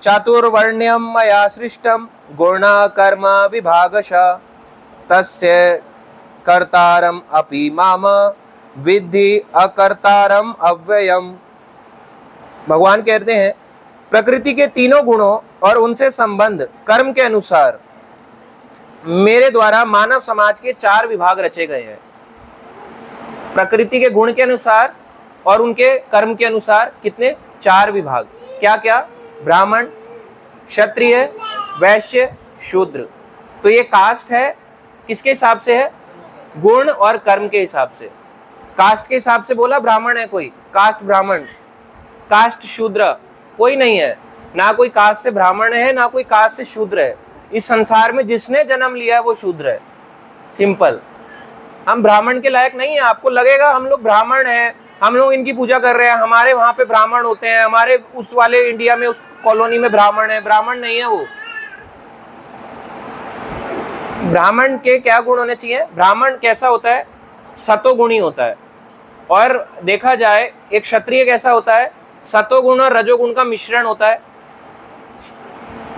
चातुर्वर्ण्यम मया सृष्टम गुण कर्म विभागशः तस्य कर्तारम अपि माम विद्धि अकर्तारम अव्ययम। भगवान कहते हैं प्रकृति के तीनों गुणों और उनसे संबंध कर्म के अनुसार मेरे द्वारा मानव समाज के 4 विभाग रचे गए हैं। प्रकृति के गुण के अनुसार और उनके कर्म के अनुसार कितने? 4 विभाग। क्या क्या? ब्राह्मण, क्षत्रिय, वैश्य, शूद्र। तो ये कास्ट है, किसके हिसाब से है? गुण और कर्म के हिसाब से। कास्ट के हिसाब से बोला ब्राह्मण है कोई, कास्ट ब्राह्मण, कास्ट शूद्र कोई नहीं है, ना कोई कास्ट से ब्राह्मण है ना कोई कास्ट से शूद्र है। इस संसार में जिसने जन्म लिया है वो शूद्र है, सिंपल। हम ब्राह्मण के लायक नहीं है। आपको लगेगा हम लोग ब्राह्मण हैं, हम लोग इनकी पूजा कर रहे हैं, हमारे वहां पे ब्राह्मण होते हैं, हमारे उस वाले इंडिया में उस कॉलोनी में ब्राह्मण है। ब्राह्मण नहीं है वो। ब्राह्मण के क्या गुण होने चाहिए? ब्राह्मण कैसा होता है? सतोगुणी होता है। और देखा जाए एक क्षत्रिय कैसा होता है? सतोगुण और रजोगुण का मिश्रण होता है।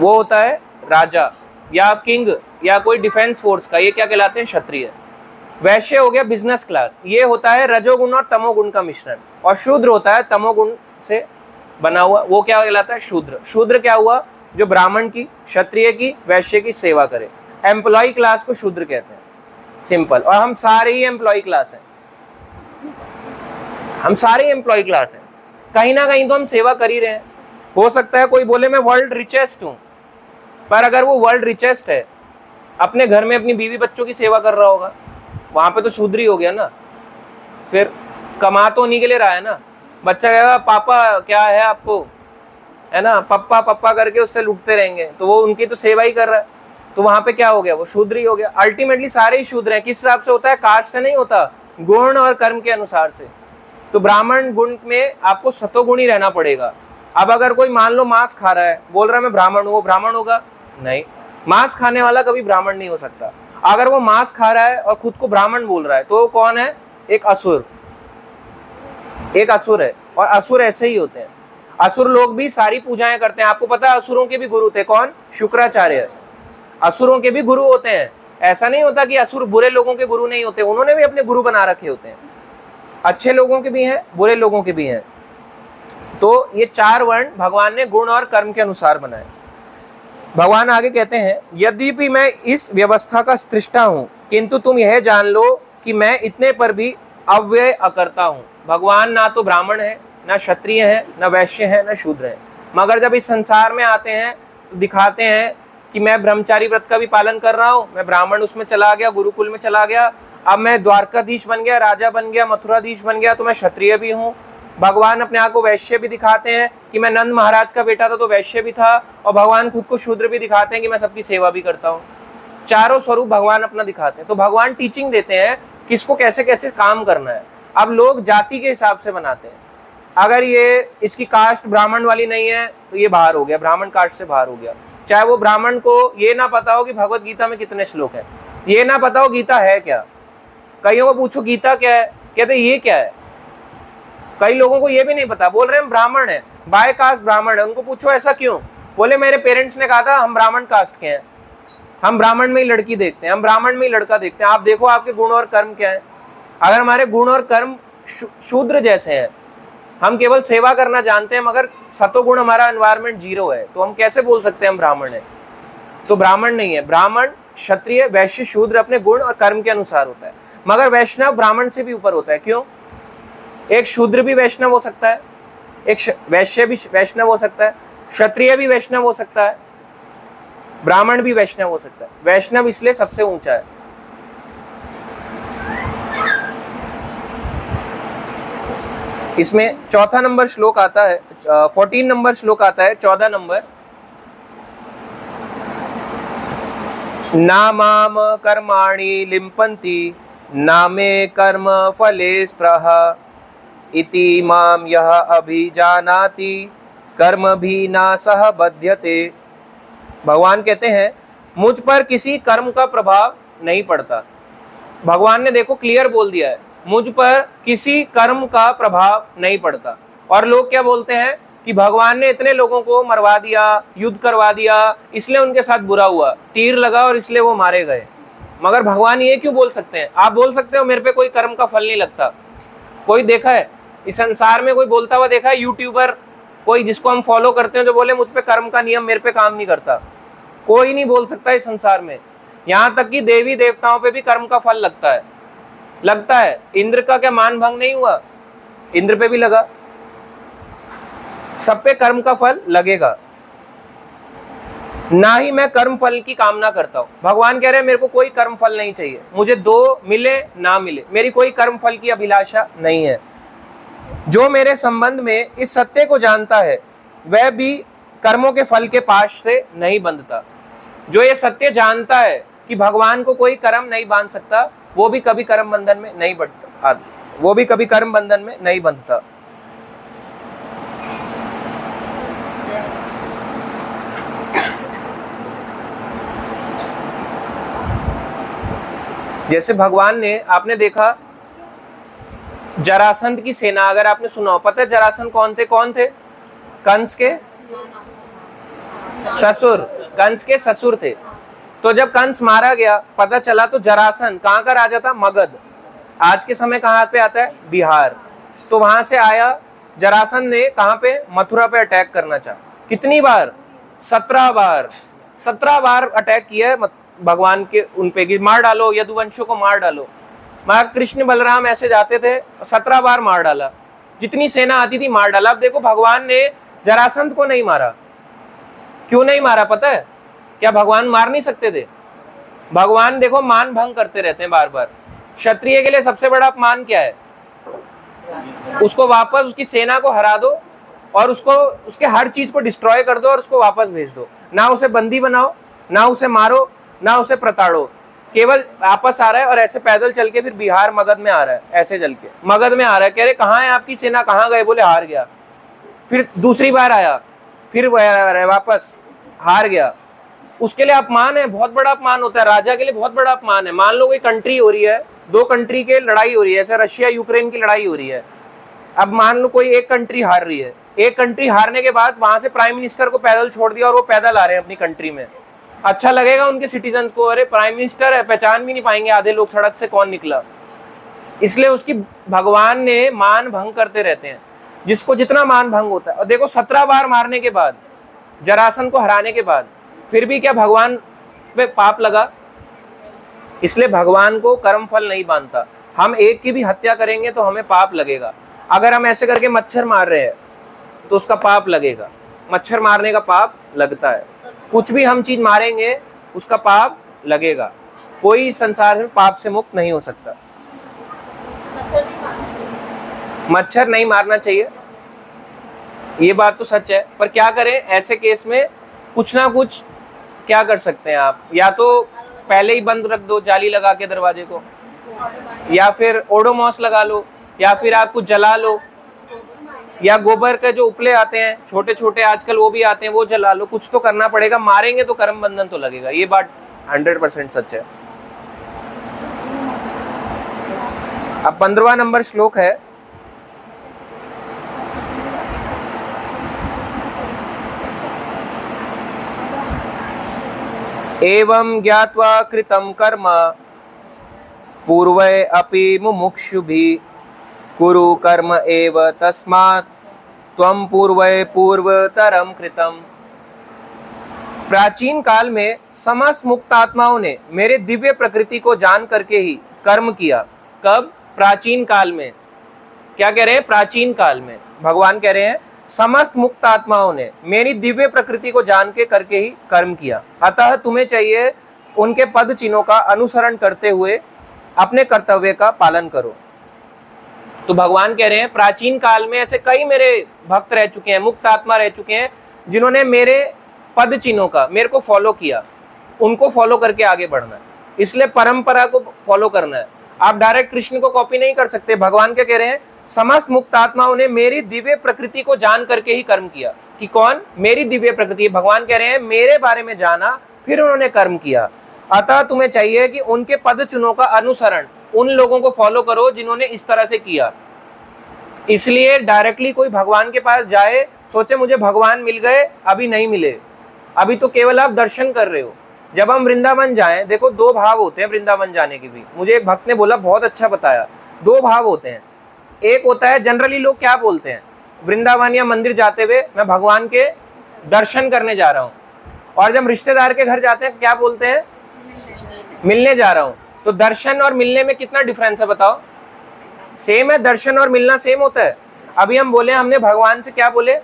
वो होता है राजा या किंग या कोई डिफेंस फोर्स का, ये क्या कहलाते हैं? क्षत्रिय। वैश्य हो गया बिजनेस क्लास, ये होता है रजोगुण और तमोगुण का मिश्रण। और शूद्र होता है तमोगुण से बना हुआ, वो क्या कहलाता है? शूद्र। शूद्र क्या हुआ? जो ब्राह्मण की, क्षत्रिय की, वैश्य की सेवा करे। एम्प्लॉय क्लास को शूद्र कहते हैं, सिंपल। और हम सारे ही एम्प्लॉय क्लास हैं, हम सारे एम्प्लॉय क्लास हैं। कहीं ना कहीं तो हम सेवा कर ही रहे हैं। हो सकता है कोई बोले मैं वर्ल्ड रिचेस्ट हूं, पर अगर वो वर्ल्ड रिचेस्ट है, अपने घर में अपनी बीवी बच्चों की सेवा कर रहा होगा, वहां पे तो शूद्र ही हो गया ना। फिर कमा तो उन्हीं के लिए रहा है ना। बच्चा कहेगा पापा क्या है आपको, है ना, पप्पा पप्पा करके उससे लूटते रहेंगे, तो वो उनकी तो सेवा ही कर रहा है, तो वहां पे क्या हो गया? वो शूद्र ही हो गया। अल्टीमेटली सारे ही शूद्र हैं। किस हिसाब से होता है? कास्ट से नहीं होता, गुण और कर्म के अनुसार से। तो ब्राह्मण गुण में आपको सतोगुण ही रहना पड़ेगा। अब अगर कोई मान लो मांस खा रहा है, बोल रहा है मैं ब्राह्मण हूँ, वो ब्राह्मण होगा? नहीं, मांस खाने वाला कभी ब्राह्मण नहीं हो सकता। अगर वो मांस खा रहा है और खुद को ब्राह्मण बोल रहा है तो वो कौन है? एक असुर, एक असुर है। और असुर ऐसे ही होते हैं। असुर लोग भी सारी पूजाएं करते हैं। आपको पता है असुरों के भी गुरु थे, कौन? शुक्राचार्य। असुरों के भी गुरु होते हैं। ऐसा नहीं होता कि असुर बुरे लोगों के गुरु नहीं होते, उन्होंने भी अपने गुरु बना रखे होते हैं। अच्छे लोगों के भी हैं, बुरे लोगों के भी हैं। तो ये 4 वर्ण भगवान ने गुण और कर्म के अनुसार बनाए। भगवान आगे कहते हैं यद्यपि मैं इस व्यवस्था का सृष्टा हूं, किंतु तुम यह जान लो कि मैं इतने पर भी अव्यय अकर्ता हूं। भगवान ना तो ब्राह्मण है, ना क्षत्रिय है, ना वैश्य है, ना शूद्र है, मगर जब इस संसार में आते हैं तो दिखाते हैं कि मैं ब्रह्मचारी व्रत का भी पालन कर रहा हूँ, मैं ब्राह्मण उसमें चला गया, गुरुकुल में चला गया, अब मैं द्वारकाधीश बन गया, राजा बन गया, मथुराधीश बन गया, तो मैं क्षत्रिय भी हूँ। भगवान अपने आप को वैश्य भी दिखाते हैं कि मैं नंद महाराज का बेटा था तो वैश्य भी था, और भगवान खुद को शूद्र भी दिखाते हैं कि मैं सबकी सेवा भी करता हूँ। चारों स्वरूप भगवान अपना दिखाते हैं। तो भगवान टीचिंग देते हैं किसको कैसे कैसे काम करना है। अब लोग जाति के हिसाब से बनाते हैं, अगर ये इसकी कास्ट ब्राह्मण वाली नहीं है तो ये बाहर हो गया, ब्राह्मण कास्ट से बाहर हो गया। चाहे वो ब्राह्मण को ये ना पता हो कि भगवत गीता में कितने श्लोक है, ये ना पता हो गीता है क्या। कईयों को पूछो गीता क्या है, कहते ये क्या है। कई लोगों को ये भी नहीं पता, बोल रहे हैं ब्राह्मण है, बाय कास्ट ब्राह्मण है। उनको पूछो ऐसा क्यों, बोले मेरे पेरेंट्स ने कहा था हम ब्राह्मण कास्ट के हैं, हम ब्राह्मण में ही लड़की देखते हैं, हम ब्राह्मण में ही लड़का देखते हैं। आप देखो आपके गुण और कर्म क्या है। अगर हमारे गुण और कर्म शूद्र जैसे हैं, हम केवल सेवा करना जानते हैं, मगर सतोगुण हमारा एनवायरमेंट 0 है, तो हम कैसे बोल सकते हैं हम ब्राह्मण है। तो ब्राह्मण नहीं है, ब्राह्मण क्षत्रिय वैश्य शूद्र अपने गुण और कर्म के अनुसार होता है। मगर वैष्णव ब्राह्मण से भी ऊपर होता है। क्यों? एक शूद्र भी वैष्णव हो सकता है, एक वैश्य भी वैष्णव हो सकता है, क्षत्रिय भी वैष्णव हो सकता है, ब्राह्मण भी वैष्णव हो सकता है। वैष्णव इसलिए सबसे ऊंचा है। इसमें चौथा नंबर श्लोक आता है, 14 नंबर श्लोक आता है, 14 नंबर। नामाम कर्माणि लिम्पन्ति नामे कर्म फले स्पृह इति माम यह अभिजानाति कर्म भी ना सह बध्यते। भगवान कहते हैं मुझ पर किसी कर्म का प्रभाव नहीं पड़ता। भगवान ने देखो क्लियर बोल दिया है, मुझ पर किसी कर्म का प्रभाव नहीं पड़ता। और लोग क्या बोलते हैं कि भगवान ने इतने लोगों को मरवा दिया, युद्ध करवा दिया, इसलिए उनके साथ बुरा हुआ, तीर लगा और इसलिए वो मारे गए। मगर भगवान ये क्यों बोल सकते हैं? आप बोल सकते हो मेरे पे कोई कर्म का फल नहीं लगता। कोई देखा है इस संसार में, कोई बोलता हुआ देखा है यूट्यूबर, कोई जिसको हम फॉलो करते हैं जो बोले मुझ पे कर्म का नियम मेरे पे काम नहीं करता? कोई नहीं बोल सकता इस संसार में। यहाँ तक कि देवी देवताओं पे भी कर्म का फल लगता है। इंद्र का क्या मान भंग नहीं हुआ? इंद्र पे भी लगा। सब पे कर्म का फल लगेगा। ना ही मैं कर्म फल की कामना करता हूं। भगवान कह रहे हैं मेरे को कोई कर्म फल नहीं चाहिए, मुझे दो मिले ना मिले, मेरी कोई कर्म फल की अभिलाषा नहीं है। जो मेरे संबंध में इस सत्य को जानता है वह भी कर्मों के फल के पाश से नहीं बंधता। जो ये सत्य जानता है कि भगवान को कोई कर्म नहीं बांध सकता, वो भी कभी कर्म बंधन में नहीं बंधता, जैसे भगवान ने, आपने देखा जरासंध की सेना, अगर आपने सुना हो, पता है जरासंध कौन थे? कंस के ससुर थे। तो जब कंस मारा गया, पता चला तो जरासंध कहाँ का राजा था? मगध। आज के समय कहाँ पे आता है? बिहार। तो वहां से आया जरासंध ने कहाँ पे? मथुरा पे अटैक करना चाहा। कितनी बार? 17 बार अटैक किया है भगवान के उन पे कि मार डालो, यदुवंशियों को मार डालो। मगर कृष्ण बलराम ऐसे जाते थे, 17 बार मार डाला। जितनी सेना आती थी मार डाला। अब देखो भगवान ने जरासंध को नहीं मारा। क्यों नहीं मारा पता है? क्या भगवान मार नहीं सकते थे? भगवान देखो मान भंग करते रहते हैं बार बार। क्षत्रिय के लिए सबसे बड़ा अपमान क्या है? उसको वापस, उसकी सेना को हरा दो और उसको, उसके हर चीज को डिस्ट्रॉय कर दो और उसको वापस भेज दो। ना उसे बंदी बनाओ, ना उसे मारो, ना उसे प्रताड़ो। केवल वापस आ रहा है और ऐसे पैदल चल के फिर बिहार मगध में आ रहा है, ऐसे चल के मगध में आ रहा है। कह रहे कहाँ है आपकी सेना, कहाँ गए? बोले हार गया। फिर दूसरी बार आया, फिर वापस हार गया। उसके लिए अपमान है, बहुत बड़ा अपमान होता है। राजा के लिए बहुत बड़ा अपमान है। मान लो कोई कंट्री हो रही है, दो कंट्री की लड़ाई हो रही है, जैसे रशिया यूक्रेन की लड़ाई हो रही है। अब मान लो कोई एक कंट्री हार रही है, एक कंट्री हारने के बाद वहां से प्राइम मिनिस्टर को पैदल छोड़ दिया और वो पैदल आ रहे हैं अपनी कंट्री में। अच्छा लगेगा उनके सिटीजन्स को? अरे प्राइम मिनिस्टर है, पहचान भी नहीं पाएंगे आधे लोग सड़क से कौन निकला। इसलिए उसकी भगवान ने मान भंग करते रहते हैं, जिसको जितना मान भंग होता है। और देखो 17 बार मारने के बाद, जरासंध को हराने के बाद, फिर भी क्या भगवान पे पाप लगा? इसलिए भगवान को कर्म फल नहीं बांधता। हम एक की भी हत्या करेंगे तो हमें पाप लगेगा। अगर हम ऐसे करके मच्छर मार रहे हैं तो उसका पाप लगेगा। मच्छर मारने का पाप लगता है। कुछ भी हम चीज मारेंगे उसका पाप लगेगा। कोई संसार में पाप से मुक्त नहीं हो सकता। मच्छर नहीं मारना चाहिए, ये बात तो सच है। पर क्या करें ऐसे केस में? कुछ ना कुछ क्या कर सकते हैं आप? या तो पहले ही बंद रख दो जाली लगा के दरवाजे को, या फिर ओडोमॉस लगा लो, या फिर आप कुछ जला लो, या गोबर के जो उपले आते हैं छोटे छोटे आजकल वो भी आते हैं, वो जला लो। कुछ तो करना पड़ेगा, मारेंगे तो कर्म बंधन तो लगेगा, ये बात 100% सच है। अब 15वां नंबर श्लोक है, एवं ज्ञात्वा कृतं कर्म पूर्वे अपि मुमुक्षुभिः कुरु कर्म एव तस्मात् त्वं पूर्वे पूर्वतरम कृतम्। प्राचीन काल में समस्त मुक्त आत्माओं ने मेरे दिव्य प्रकृति को जान करके ही कर्म किया। कब? प्राचीन काल में। क्या कह रहे हैं? प्राचीन काल में भगवान कह रहे हैं समस्त मुक्त आत्माओं ने मेरी दिव्य प्रकृति को जान के करके ही कर्म किया। अतः तुम्हें चाहिए उनके पद चिन्हों का अनुसरण करते हुए अपने कर्तव्य का पालन करो। तो भगवान कह रहे हैं प्राचीन काल में ऐसे कई मेरे भक्त रह चुके हैं, मुक्त आत्मा रह चुके हैं, जिन्होंने मेरे पद चिन्हों का मेरे को फॉलो किया। उनको फॉलो करके आगे बढ़ना है, इसलिए परंपरा को फॉलो करना है। आप डायरेक्ट कृष्ण को कॉपी नहीं कर सकते। भगवान क्या कह रहे हैं? समस्त मुक्त आत्माओं ने मेरी दिव्य प्रकृति को जान करके ही कर्म किया। कि कौन? मेरी दिव्य प्रकृति। भगवान कह रहे हैं मेरे बारे में जाना, फिर उन्होंने कर्म किया। अतः तुम्हें चाहिए कि उनके पद चिन्हों का अनुसरण, उन लोगों को फॉलो करो जिन्होंने इस तरह से किया। इसलिए डायरेक्टली कोई भगवान के पास जाए, सोचे मुझे भगवान मिल गए, अभी नहीं मिले, अभी तो केवल आप दर्शन कर रहे हो। जब हम वृंदावन जाएं, देखो दो भाव होते हैं वृंदावन जाने के भी। मुझे एक भक्त ने बोला, बहुत अच्छा बताया, दो भाव होते हैं। एक होता है जनरली लोग क्या बोलते हैं, वृंदावन या मंदिर जाते हुए मैं भगवान के दर्शन करने जा रहा हूँ, और जब रिश्तेदार के घर जाते हैं क्या बोलते हैं? मिलने जा रहा हूँ। तो दर्शन और मिलने में कितना डिफरेंस है बताओ? सेम है, दर्शन और मिलना सेम होता है। अभी हम बोले हमने भगवान से क्या बोले?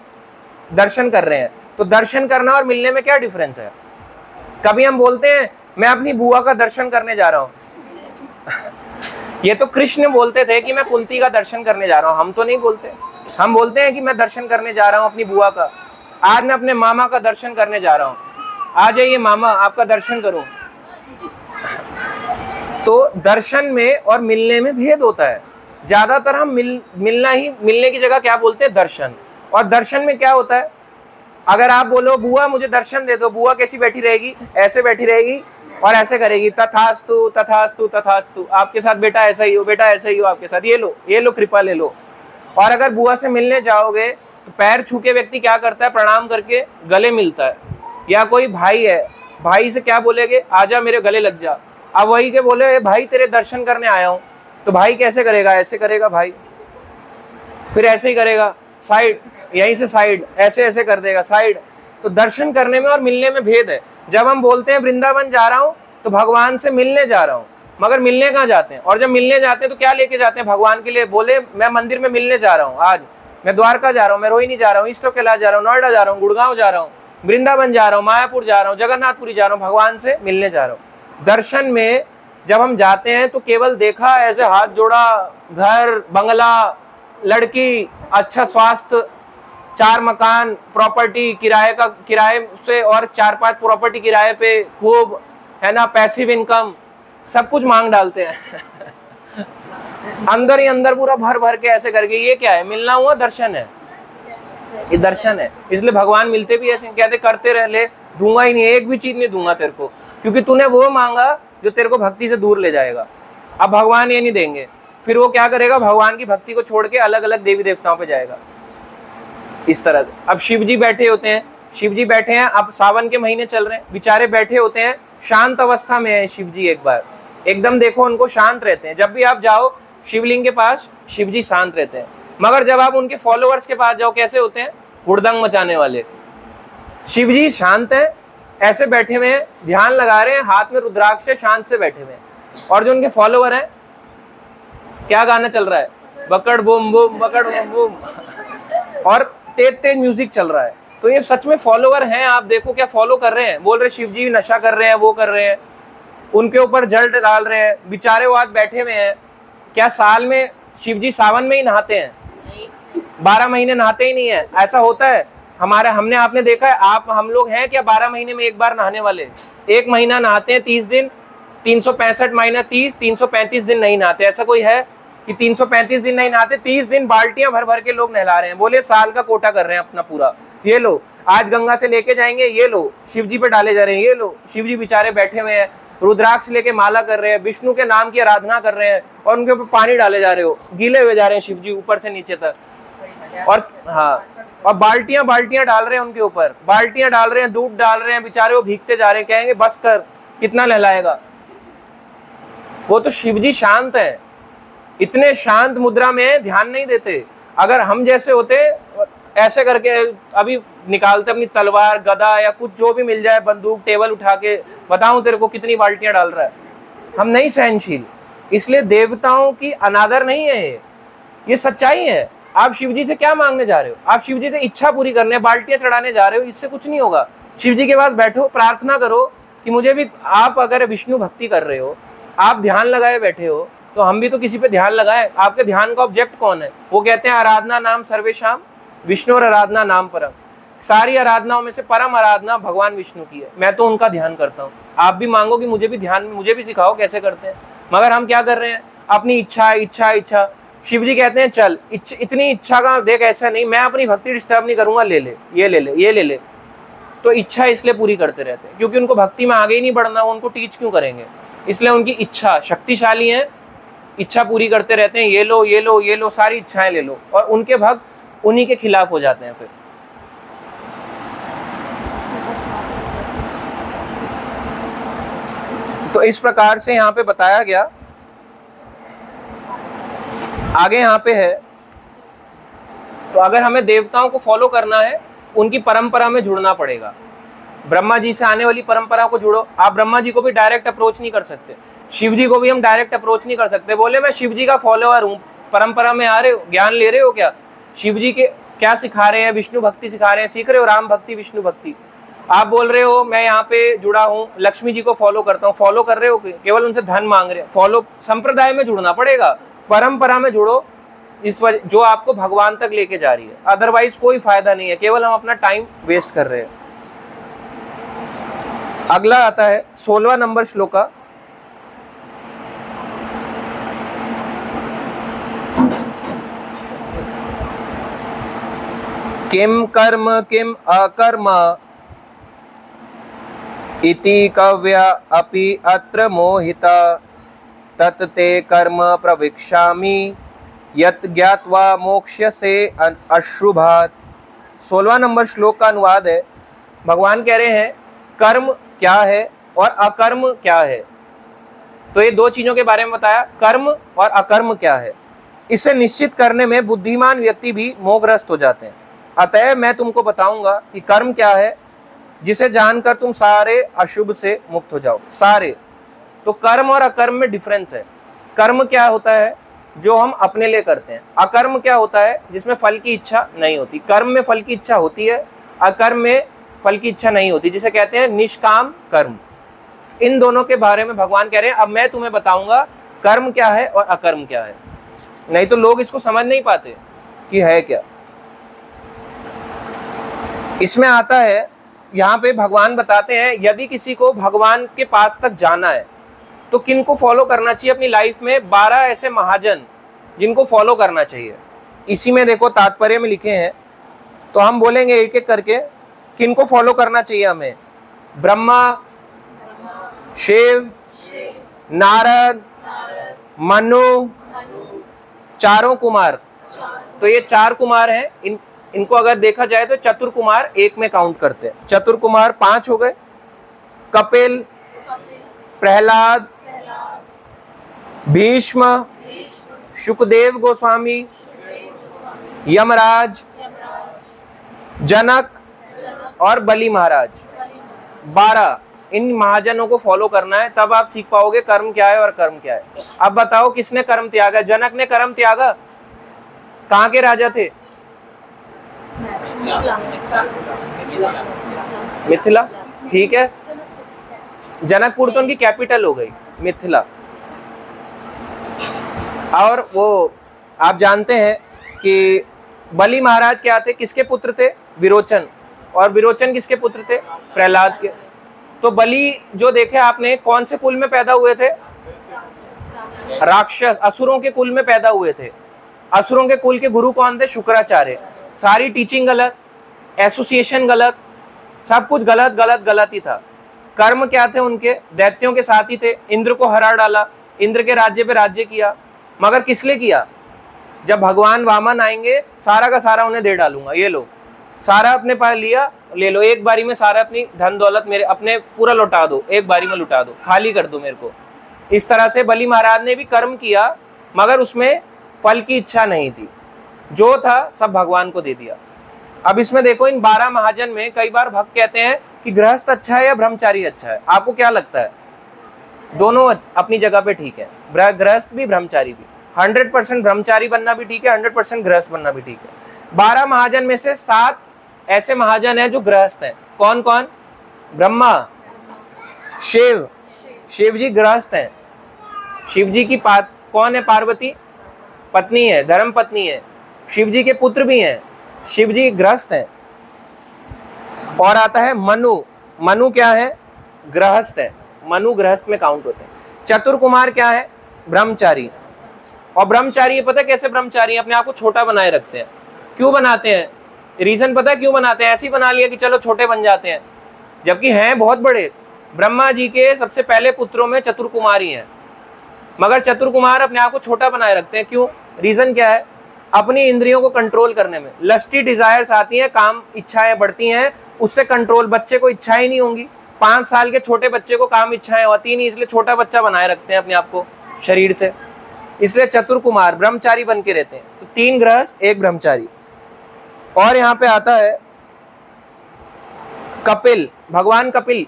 दर्शन कर रहे हैं। तो दर्शन करना और मिलने में क्या डिफरेंस है? कभी हम बोलते हैं मैं अपनी बुआ का दर्शन करने जा रहा हूँ ये तो कृष्ण बोलते थे कि मैं कुंती का दर्शन करने जा रहा हूँ, हम तो नहीं बोलते। हम बोलते हैं कि मैं दर्शन करने जा रहा हूँ अपनी बुआ का, आज मैं अपने मामा का दर्शन करने जा रहा हूँ, आ जाइए मामा आपका दर्शन करूँ। तो दर्शन में और मिलने में भेद होता है। ज्यादातर हम मिलने की जगह क्या बोलते हैं? दर्शन। और दर्शन में क्या होता है? अगर आप बोलो बुआ मुझे दर्शन दे दो, बुआ कैसी बैठी रहेगी? ऐसे बैठी रहेगी और ऐसे करेगी, तथास्तु तथास्तु तथास्तु, आपके साथ बेटा ऐसा ही हो, बेटा ऐसा ही हो आपके साथ, ये लो कृपा ले लो। और अगर बुआ से मिलने जाओगे तो पैर छू के व्यक्ति क्या करता है? प्रणाम करके गले मिलता है। या कोई भाई है, भाई से क्या बोलेगे? आजा मेरे गले लग जा। अब वही के बोले भाई तेरे दर्शन करने आया हूँ, तो भाई कैसे करेगा? ऐसे करेगा भाई, फिर ऐसे ही करेगा, साइड, यहीं से साइड, ऐसे ऐसे कर देगा साइड। तो दर्शन करने में और मिलने में भेद है। जब हम बोलते हैं वृंदावन जा रहा हूँ तो भगवान से मिलने जा रहा हूँ, मगर मिलने कहाँ जाते हैं? और जब मिलने जाते हैं तो क्या लेके जाते हैं भगवान के लिए? बोले मैं मंदिर में मिलने जा रहा हूँ, आज मैं द्वारका जा रहा हूँ, मैं रोहिणी जा रहा हूँ, ईस्ट कैलाश जा रहा हूँ, नोएडा जा रहा हूँ, गुड़गांव जा रहा हूँ, वृंदावन जा रहा हूँ, मायापुर जा रहा हूँ, जगन्नाथपुरी जा रहा हूँ, भगवान से मिलने जा रहा हूँ। दर्शन में जब हम जाते हैं तो केवल देखा, ऐसे हाथ जोड़ा, घर बंगला, लड़की, अच्छा स्वास्थ्य, 4 मकान, प्रॉपर्टी किराए से, और 4-5 प्रॉपर्टी किराए पे, खूब है ना, पैसिव इनकम, सब कुछ मांग डालते हैं अंदर ही अंदर पूरा भर भर के ऐसे करके। ये क्या है? मिलना हुआ? दर्शन है, ये दर्शन है। इसलिए भगवान मिलते भी ऐसे, कहते करते रह ले, दूंगा ही नहीं, एक भी चीज नहीं दूंगा तेरे को, क्योंकि तूने वो मांगा जो तेरे को भक्ति से दूर ले जाएगा। अब भगवान ये नहीं देंगे, फिर वो क्या करेगा? भगवान की भक्ति को छोड़ के अलग अलग देवी देवताओं पे जाएगा, इस तरह से। अब शिव जी बैठे होते हैं, शिव जी बैठे हैं, अब सावन के महीने चल रहे हैं, बेचारे बैठे होते हैं, शांत अवस्था में है शिव जी। एक बार एकदम देखो उनको, शांत रहते हैं। जब भी आप जाओ शिवलिंग के पास, शिव जी शांत रहते हैं। मगर जब आप उनके फॉलोअर्स के पास जाओ, कैसे होते हैं? हुड़दंग मचाने वाले। शिव जी शांत है, ऐसे बैठे हुए हैं, ध्यान लगा रहे हैं, हाथ में रुद्राक्ष है, शांत से बैठे हुए हैं। और जो उनके फॉलोअर हैं, क्या गाना चल रहा है? बकड़ बूम बूम, बकड़ बूम बूम, और तेज तेज म्यूजिक चल रहा है। तो ये सच में फॉलोअर हैं। आप देखो क्या फॉलो कर रहे हैं। बोल रहे शिव जी नशा कर रहे हैं, वो कर रहे हैं, उनके ऊपर जल डाल रहे हैं, बेचारे वो आज बैठे हुए हैं। क्या साल में शिव जी सावन में ही नहाते हैं? 12 महीने नहाते ही नहीं है। ऐसा होता है हमने आपने देखा है? हम लोग हैं क्या 12 महीने में एक बार नहाने वाले? 1 महीना नहाते हैं, 30 दिन, 365 माइनस 30, 335 दिन नहीं नहाते। ऐसा कोई है कि 335 दिन नहीं नहाते? 30 दिन बाल्टियां भर भर के लोग नहला रहे हैं। बोले साल का कोटा कर रहे हैं अपना पूरा। ये लो, आज गंगा से लेके जाएंगे, ये लो शिव जी पे डाले जा रहे हैं, ये लो शिव जी बेचारे बैठे हुए हैं, रुद्राक्ष लेके माला कर रहे हैं, विष्णु के नाम की आराधना कर रहे हैं, और उनके ऊपर पानी डाले जा रहे हो, गीले हुए जा रहे हैं शिव जी ऊपर से नीचे तक। और हाँ, और बाल्टियां बाल्टियां डाल रहे हैं उनके ऊपर, बाल्टियां डाल रहे हैं, दूध डाल रहे हैं, बेचारे वो भीगते जा रहे हैं। कहेंगे बस कर, कितना नहलाएगा। वो तो शिव जी शांत है, इतने शांत मुद्रा में ध्यान नहीं देते। अगर हम जैसे होते ऐसे करके अभी निकालते अपनी तलवार, गदा या कुछ जो भी मिल जाए, बंदूक, टेबल उठा के, बताऊं तेरे को कितनी बाल्टियां डाल रहा है। हम नहीं सहनशील, इसलिए देवताओं की अनादर नहीं है ये सच्चाई है। आप शिव जी से क्या मांगने जा रहे हो? आप शिव जी से इच्छा पूरी करने, बाल्टियां चढ़ाने जा रहे हो, इससे कुछ नहीं होगा। शिव जी के पास बैठो, प्रार्थना करो कि मुझे भी, आप अगर विष्णु भक्ति कर रहे हो, आप ध्यान लगाए बैठे हो, तो हम भी तो किसी पे ध्यान लगाए। आपके ध्यान का ऑब्जेक्ट कौन है? वो कहते हैं आराधना नाम सर्वेशाम विष्णु और आराधना नाम परम। सारी आराधनाओं में से परम आराधना भगवान विष्णु की है। मैं तो उनका ध्यान करता हूँ। आप भी मांगो कि मुझे भी ध्यान, मुझे भी सिखाओ कैसे करते हैं। मगर हम क्या कर रहे हैं? अपनी इच्छा इच्छा इच्छा। शिव जी कहते हैं चल इतनी इच्छा का देख, ऐसा नहीं, मैं अपनी भक्ति डिस्टर्ब नहीं करूंगा, ले ले, ये ले ले, ये ले ले। तो इच्छा इसलिए पूरी करते रहते हैं क्योंकि उनको भक्ति में आगे ही नहीं बढ़ना, वो उनको टीच क्यों करेंगे? इसलिए उनकी इच्छा शक्तिशाली है, इच्छा पूरी करते रहते हैं, ये लो ये लो ये लो, सारी इच्छाएं ले लो, और उनके भक्त उन्हीं के खिलाफ हो जाते हैं फिर। तो इस प्रकार से यहाँ पे बताया गया। आगे यहाँ पे है, तो अगर हमें देवताओं को फॉलो करना है, उनकी परंपरा में जुड़ना पड़ेगा। ब्रह्मा जी से आने वाली परंपरा को जुड़ो। आप ब्रह्मा जी को भी डायरेक्ट अप्रोच नहीं कर सकते, शिव जी को भी हम डायरेक्ट अप्रोच नहीं कर सकते। बोले मैं शिव जी का फॉलोअर हूँ, परंपरा में आ रहे हो, ज्ञान ले रहे हो क्या? शिव जी के क्या सिखा रहे हैं? विष्णु भक्ति सिखा रहे हैं, सीख रहे हो राम भक्ति, विष्णु भक्ति। आप बोल रहे हो मैं यहाँ पे जुड़ा हूँ, लक्ष्मी जी को फॉलो करता हूँ, फॉलो कर रहे हो, केवल उनसे धन मांग रहे हो। फॉलो संप्रदाय में जुड़ना पड़ेगा, परंपरा में जुड़ो, इस वजह जो आपको भगवान तक लेके जा रही है। अदरवाइज कोई फायदा नहीं है, केवल हम अपना टाइम वेस्ट कर रहे हैं। अगला आता है 16वां नंबर श्लोका। किम कर्म किम अकर्म इति कव्या अपि अत्र मोहिता तत् ते कर्म प्रविक्षामि यत् ज्ञात्वा मोक्ष्यसे अशुभात्। 16वां नंबर श्लोक का अनुवाद है। भगवान कह रहे हैं कर्म क्या है और अकर्म क्या है। तो ये दो चीजों के बारे में बताया, कर्म और अकर्म क्या है। इसे निश्चित करने में बुद्धिमान व्यक्ति भी मोहग्रस्त हो जाते हैं। अतः मैं तुमको बताऊंगा कि कर्म क्या है, जिसे जानकर तुम सारे अशुभ से मुक्त हो जाओ। सारे, तो कर्म और अकर्म में डिफरेंस है। कर्म क्या होता है? जो हम अपने लिए करते हैं। अकर्म क्या होता है? जिसमें फल की इच्छा नहीं होती। कर्म में फल की इच्छा होती है, अकर्म में फल की इच्छा नहीं होती, जिसे कहते हैं निष्काम कर्म। इन दोनों के बारे में भगवान कह रहे हैं अब मैं तुम्हें बताऊंगा कर्म क्या है और अकर्म क्या है। नहीं तो लोग इसको समझ नहीं पाते कि है क्या। इसमें आता है, यहाँ पे भगवान बताते हैं यदि किसी को भगवान के पास तक जाना है तो किन को फॉलो करना चाहिए अपनी लाइफ में। 12 ऐसे महाजन जिनको फॉलो करना चाहिए। इसी में देखो तात्पर्य में लिखे हैं, तो हम बोलेंगे एक एक करके किन को फॉलो करना चाहिए हमें। ब्रह्मा, शिव, नारद, मनु, चारों कुमार। तो ये 4 कुमार हैं। इनको अगर देखा जाए तो चतुर कुमार एक में काउंट करते हैं। चतुर कुमार 5 हो गए। कपिल, प्रहलाद, भीष्म, शुकदेव गोस्वामी, यमराज, जनक और बलि महाराज। 12 इन महाजनों को फॉलो करना है, तब आप सीख पाओगे कर्म क्या है और कर्म क्या है। अब बताओ किसने कर्म त्यागा? जनक ने कर्म त्यागा। कहाँ के राजा थे? मिथिला। ठीक है, जनकपुर तो उनकी कैपिटल हो गई, मिथिला। और वो आप जानते हैं कि बलि महाराज क्या थे? किसके पुत्र थे? विरोचन। और विरोचन किसके पुत्र थे? प्रहलाद के। तो बलि जो देखे आपने कौन से कुल में पैदा हुए थे? राक्षस, असुरों के कुल में पैदा हुए थे। असुरों के कुल के गुरु कौन थे? शुक्राचार्य। सारी टीचिंग गलत, एसोसिएशन गलत, सब कुछ गलत गलत गलत ही था। कर्म क्या थे उनके? दैत्यों के साथ ही थे। इंद्र को हरा डाला, इंद्र के राज्य पे राज्य किया, मगर किस लिए किया? जब भगवान वामन आएंगे सारा का सारा उन्हें दे डालूंगा, ये लो सारा अपने पास लिया, ले लो एक बारी में सारा, अपनी धन दौलत मेरे अपने पूरा लौटा दो, एक बारी में लुटा दो, खाली कर दो मेरे को। इस तरह से बलि महाराज ने भी कर्म किया, मगर उसमें फल की इच्छा नहीं थी, जो था सब भगवान को दे दिया। अब इसमें देखो, इन 12 महाजन में कई बार भक्त कहते हैं कि गृहस्थ अच्छा है या ब्रह्मचारी अच्छा है। आपको क्या लगता है? दोनों अपनी जगह पे ठीक है, गृहस्थ भी ब्रह्मचारी भी। 100% ब्रह्मचारी बनना भी ठीक है, 100% गृहस्थ बनना भी ठीक है। 12 महाजन में से 7 ऐसे महाजन हैं जो गृहस्थ हैं। कौन कौन? ब्रह्मा, शिव, शिव जी गृहस्थ हैं। शिव जी की कौन है? पार्वती पत्नी है, धर्म पत्नी है। शिव जी के पुत्र भी हैं, शिव जी गृहस्थ हैं। और आता है मनु। मनु क्या है? गृहस्थ है। मनु गृहस्थ में काउंट होते हैं। चतुर क्या है? ब्रह्मचारी। और ब्रह्मचारी पता है कैसे ब्रह्मचारी? अपने आप को छोटा बनाए रखते हैं। क्यों बनाते हैं? रीजन पता है क्यों बनाते हैं? ऐसे ही बना लिया कि चलो छोटे बन जाते हैं, जबकि हैं बहुत बड़े। ब्रह्मा जी के सबसे पहले पुत्रों में चतुर ही हैं, मगर चतुर अपने आप को छोटा बनाए रखते हैं। क्यों? रीजन क्या है? अपनी इंद्रियों को कंट्रोल करने में। लस्टी डिजायर्स आती हैं, काम इच्छाएं बढ़ती हैं, उससे कंट्रोल। बच्चे को इच्छाएं नहीं होंगी, 5 साल के छोटे बच्चे को काम इच्छाएं होती नहीं, इसलिए छोटा बच्चा बनाए रखते हैं अपने आप को शरीर से। इसलिए चतुर ब्रह्मचारी बन के रहते हैं। तो 3 गृहस्थ 1 ब्रह्मचारी। और यहाँ पे आता है कपिल, भगवान कपिल।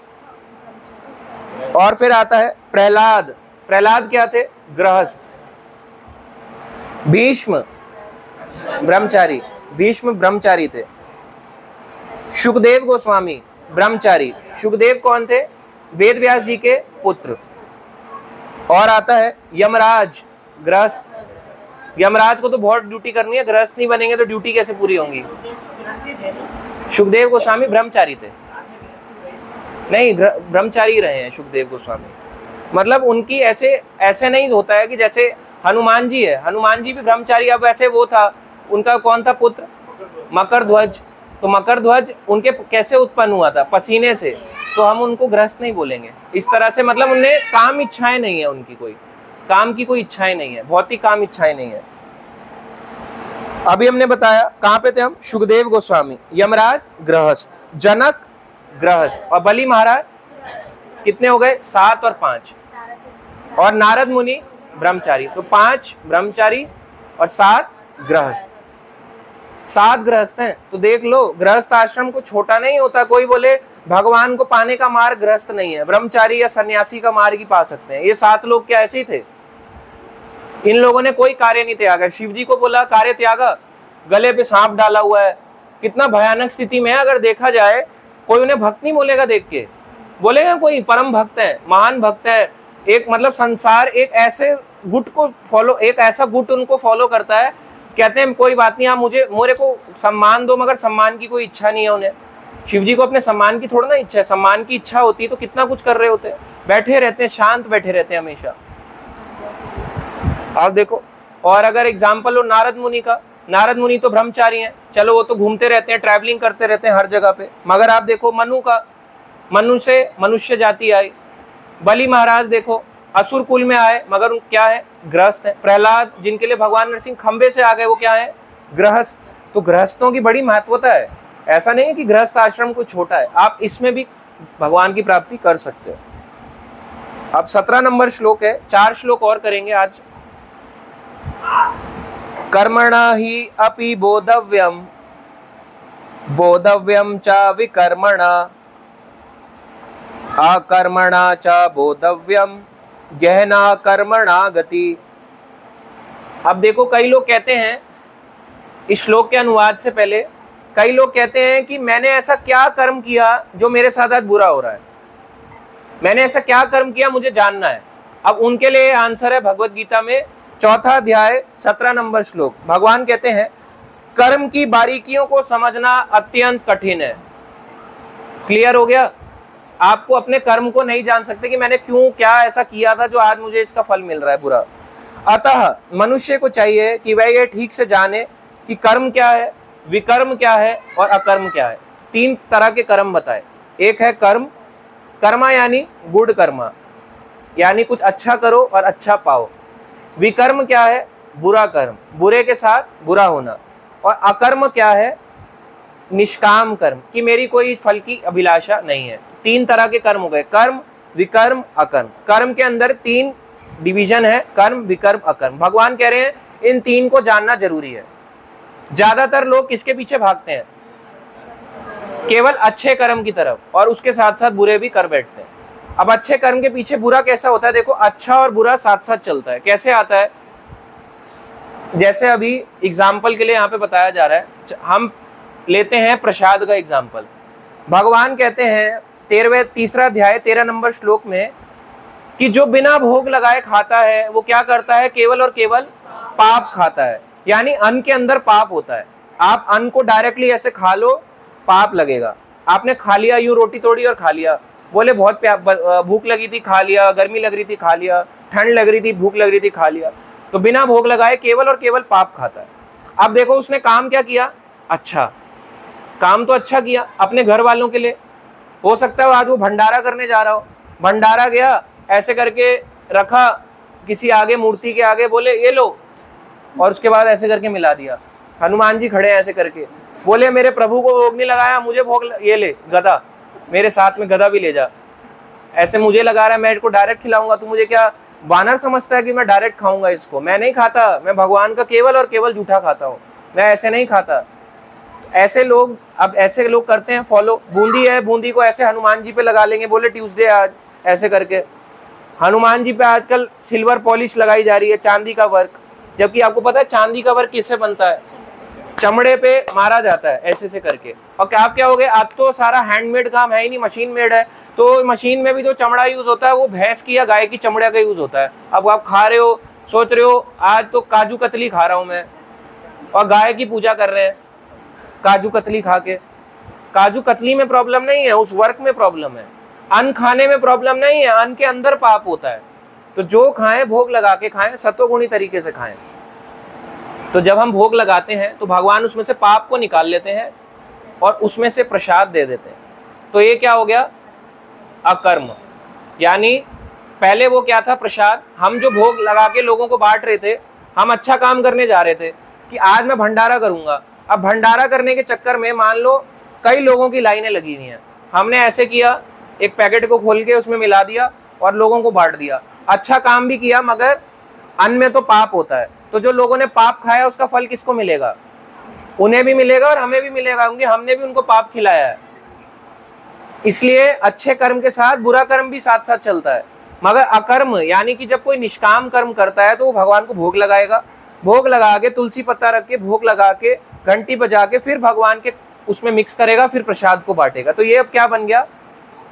और फिर आता है प्रहलाद। प्रहलाद क्या थे? गृहस्थ। भीष्म ब्रह्मचारी, भीष्म ब्रह्मचारी थे। शुकदेव गोस्वामी ब्रह्मचारी। शुकदेव कौन थे? वेद व्यास जी के पुत्र। और आता है यमराज, गृहस्थ। यमराज को तो बहुत ड्यूटी करनी है, गृहस्थ नहीं बनेंगे तो ड्यूटी कैसे पूरी होंगी? शुकदेव गोस्वामी ब्रह्मचारी थे, नहीं ब्रह्मचारी रहे हैं शुकदेव गोस्वामी। मतलब उनकी ऐसे नहीं होता है कि जैसे हनुमान जी है, हनुमान जी भी ब्रह्मचारी। अब ऐसे वो था, उनका कौन था पुत्र? मकर ध्वज। तो मकर ध्वज उनके कैसे उत्पन्न हुआ था? पसीने से। तो हम उनको गृहस्थ नहीं बोलेंगे इस तरह से। मतलब उन्हें काम इच्छाएं नहीं है, उनकी कोई काम की कोई इच्छाएं नहीं है, भौतिक काम इच्छाएं नहीं है। अभी हमने बताया कहाँ पे थे हम? शुकदेव गोस्वामी। यमराज गृहस्थ, जनक गृहस्थ, और बलि महाराज कितने हो गए? 7 और 5। और नारद मुनि ब्रह्मचारी। तो 5 ब्रह्मचारी और 7 गृहस्थ। 7 गृहस्थ हैं। तो देख लो, गृहस्थ आश्रम को छोटा नहीं होता। कोई बोले भगवान को पाने का मार्ग गृहस्थ नहीं है, ब्रह्मचारी या सन्यासी का मार्ग ही पा सकते हैं। ये 7 लोग क्या ऐसे ही थे? इन लोगों ने कोई कार्य नहीं त्यागा। शिव जी को बोला कार्य त्यागा, गले पे सांप डाला हुआ है, कितना भयानक स्थिति में है। अगर देखा जाए, कोई उन्हें भक्त नहीं बोलेगा, देख के बोलेगा कोई परम भक्त है, महान भक्त है। एक मतलब संसार एक ऐसे गुट को फॉलो, एक ऐसा गुट उनको फॉलो करता है। कहते हैं कोई बात नहीं, आप मेरे को सम्मान दो, मगर सम्मान की कोई इच्छा नहीं है उन्हें। शिव जी को अपने सम्मान की थोड़ा ना इच्छा है। सम्मान की इच्छा होती तो कितना कुछ कर रहे होते। बैठे रहते हैं, शांत बैठे रहते हैं हमेशा। आप देखो। और अगर एग्जाम्पल हो नारद मुनि का, नारद मुनि तो ब्रह्मचारी हैं, चलो वो तो घूमते रहते हैं, ट्रैवलिंग करते रहते हैं हर जगह पे। मगर आप देखो मनु का, मनु से मनुष्य जाति आई। बलि महाराज देखो असुर कुल में आए, मगर क्या है? गृहस्थ है। प्रहलाद जिनके लिए भगवान नरसिंह खंबे से आ गए, वो क्या है? गृहस्थ। तो गृहस्थों की बड़ी महत्वता है। ऐसा नहीं है कि गृहस्थ आश्रम कोई छोटा है, आप इसमें भी भगवान की प्राप्ति कर सकते हो। अब 17 नंबर श्लोक है, 4 श्लोक और करेंगे आज। कर्मणा ही अपि बोधव्यम, बोधव्यम च विकर्मणा, अकर्मणा च बोधव्यम, गहना कर्मणा गति। अब देखो, कई लोग कहते हैं इस श्लोक के अनुवाद से पहले, कई लोग कहते हैं कि मैंने ऐसा क्या कर्म किया जो मेरे साथ आज बुरा हो रहा है, मैंने ऐसा क्या कर्म किया, मुझे जानना है। अब उनके लिए आंसर है भगवत गीता में 4 अध्याय 17 नंबर श्लोक। भगवान कहते हैं कर्म की बारीकियों को समझना अत्यंत कठिन है। क्लियर हो गया? आपको अपने कर्म को नहीं जान सकते कि मैंने क्यों क्या ऐसा किया था जो आज मुझे इसका फल मिल रहा है बुरा। अतः मनुष्य को चाहिए कि वह ये ठीक से जाने कि कर्म क्या है, विकर्म क्या है और अकर्म क्या है। 3 तरह के कर्म बताए। एक है कर्म, कर्मा यानी गुड कर्मा, यानी कुछ अच्छा करो और अच्छा पाओ। विकर्म क्या है, बुरा कर्म, बुरे के साथ बुरा होना। और अकर्म क्या है, निष्काम कर्म, कि मेरी कोई फल की अभिलाषा नहीं है। 3 तरह के कर्म हो गए, कर्म, विकर्म, अकर्म। कर्म के अंदर 3 डिवीजन है, कर्म, विकर्म, अकर्म। भगवान कह रहे हैं इन 3 को जानना जरूरी है। ज्यादातर लोग किसके पीछे भागते हैं, केवल अच्छे कर्म की तरफ, और उसके साथ साथ बुरे भी कर बैठते हैं। अब अच्छे कर्म के पीछे बुरा कैसा होता है, देखो अच्छा और बुरा साथ साथ चलता है। कैसे आता है, जैसे अभी एग्जाम्पल के लिए यहाँ पे बताया जा रहा है, हम लेते हैं प्रसाद का एग्जाम्पल। भगवान कहते हैं 3 अध्याय 13 नंबर श्लोक में कि जो बिना भोग लगाए खाता है वो क्या करता है, केवल और केवल पाप खाता है। यानी अन्न के अंदर पाप होता है। आप अन्न को डायरेक्टली ऐसे खा लो, पाप लगेगा। आपने खा लिया, यूं रोटी तोड़ी और खा लिया, बोले बहुत भूख लगी थी, खा लिया, गर्मी लग रही थी, खा लिया, ठंड लग रही थी, भूख लग रही थी, खा लिया। तो बिना भोग लगाए केवल और केवल पाप खाता है। अब देखो उसने काम क्या किया, अच्छा काम तो अच्छा किया अपने घर वालों के लिए। हो सकता है आज वो भंडारा करने जा रहा हो, भंडारा गया, ऐसे करके रखा किसी आगे मूर्ति के आगे, बोले ये लो, और उसके बाद ऐसे करके मिला दिया। हनुमान जी खड़े हैं ऐसे करके, बोले मेरे प्रभु को भोग नहीं लगाया, मुझे भोग ये ले गदा, मेरे साथ में गदा भी ले जा, ऐसे मुझे लगा रहा है मैं इसको डायरेक्ट खिलाऊंगा, तू मुझे क्या वानर समझता है कि मैं डायरेक्ट खाऊंगा इसको। मैं नहीं खाता, मैं भगवान का केवल और केवल जूठा खाता हूँ, मैं ऐसे नहीं खाता। ऐसे लोग, अब ऐसे लोग करते हैं फॉलो। बूंदी है, बूंदी को ऐसे हनुमान जी पे लगा लेंगे, बोले ट्यूसडे आज, ऐसे करके। हनुमान जी पे आजकल सिल्वर पॉलिश लगाई जा रही है, चांदी का वर्क, जबकि आपको पता है चांदी का वर्क किससे बनता है, चमड़े पे मारा जाता है ऐसे से करके। और क्या हो गया, अब तो सारा हैंडमेड काम है ही नहीं, मशीन मेड है। तो मशीन में भी जो चमड़ा यूज होता है वो भैंस की या गाय की चमड़े का यूज होता है। अब आप खा रहे हो, सोच रहे हो आज तो काजू कतली खा रहा हूं मैं, और गाय की पूजा कर रहे हैं काजू कतली खा के। काजू कतली में प्रॉब्लम नहीं है, उस वर्क में प्रॉब्लम है। अन्न खाने में प्रॉब्लम नहीं है, अन्न के अंदर पाप होता है। तो जो खाएं भोग लगा के खाएं, सत्वगुणी तरीके से खाएं। तो जब हम भोग लगाते हैं तो भगवान उसमें से पाप को निकाल लेते हैं और उसमें से प्रसाद दे देते हैं। तो ये क्या हो गया, अकर्म। यानी पहले वो क्या था, प्रसाद। हम जो भोग लगा के लोगों को बांट रहे थे, हम अच्छा काम करने जा रहे थे कि आज मैं भंडारा करूंगा। अब भंडारा करने के चक्कर में मान लो कई लोगों की लाइनें लगी हुई हैं, हमने ऐसे किया, एक पैकेट को खोल के उसमें मिला दिया और लोगों को बांट दिया। अच्छा काम भी किया, मगर अन्न में तो पाप होता है। तो जो लोगों ने पाप खाया उसका फल किसको मिलेगा, उन्हें भी मिलेगा और हमें भी मिलेगा, क्योंकि हमने भी उनको पाप खिलाया है। इसलिए अच्छे कर्म के साथ बुरा कर्म भी साथ साथ चलता है। मगर अकर्म यानी कि जब कोई निष्काम कर्म करता है तो वो भगवान को भोग लगाएगा, भोग लगा के तुलसी पत्ता रख के, भोग लगा के, घंटी बजा के, फिर भगवान के उसमें मिक्स करेगा, फिर प्रसाद को बांटेगा। तो ये अब क्या बन गया,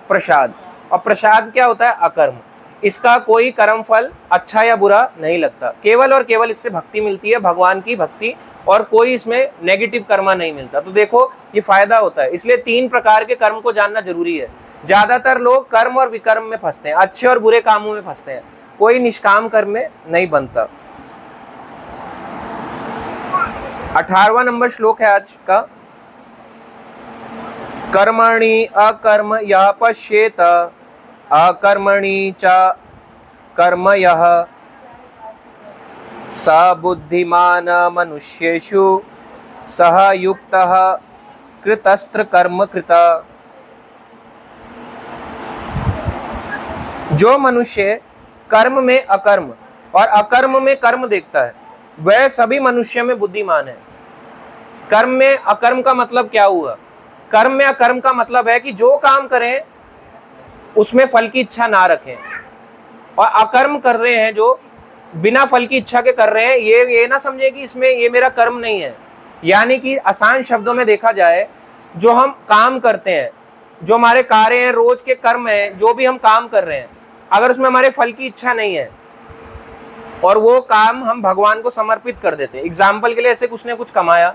प्रसाद। और प्रसाद क्या होता है, अकर्म। इसका कोई कर्म फल अच्छा या बुरा नहीं लगता, केवल और केवल इससे भक्ति मिलती है, भगवान की भक्ति, और कोई इसमें नेगेटिव कर्मा नहीं मिलता। तो देखो ये फायदा होता है। इसलिए 3 प्रकार के कर्म को जानना जरूरी है। ज्यादातर लोग कर्म और विकर्म में फंसते हैं, अच्छे और बुरे कामों में फंसते हैं, कोई निष्काम कर्म में नहीं बनता। 18वां नंबर श्लोक है आज का। कर्मणि अकर्म यः पश्येत अकर्मणि च कर्म यः स बुद्धिमान मनुष्येषु सह युक्तः कृतस्त्र कर्म कृता। जो मनुष्य कर्म में अकर्म और अकर्म में कर्म देखता है वह सभी मनुष्य में बुद्धिमान है। कर्म में अकर्म का मतलब क्या हुआ, कर्म में अकर्म का मतलब है कि जो काम करें उसमें फल की इच्छा ना रखें, और अकर्म कर रहे हैं जो बिना फल की इच्छा के कर रहे हैं, ये ना समझे कि इसमें ये मेरा कर्म नहीं है। यानी कि आसान शब्दों में देखा जाए, जो हम काम करते हैं, जो हमारे कार्य हैं, रोज के कर्म हैं, जो भी हम काम कर रहे हैं, अगर उसमें हमारे फल की इच्छा नहीं है और वो काम हम भगवान को समर्पित कर देते हैं। एग्जाम्पल के लिए ऐसे कुछ ने कुछ कमाया,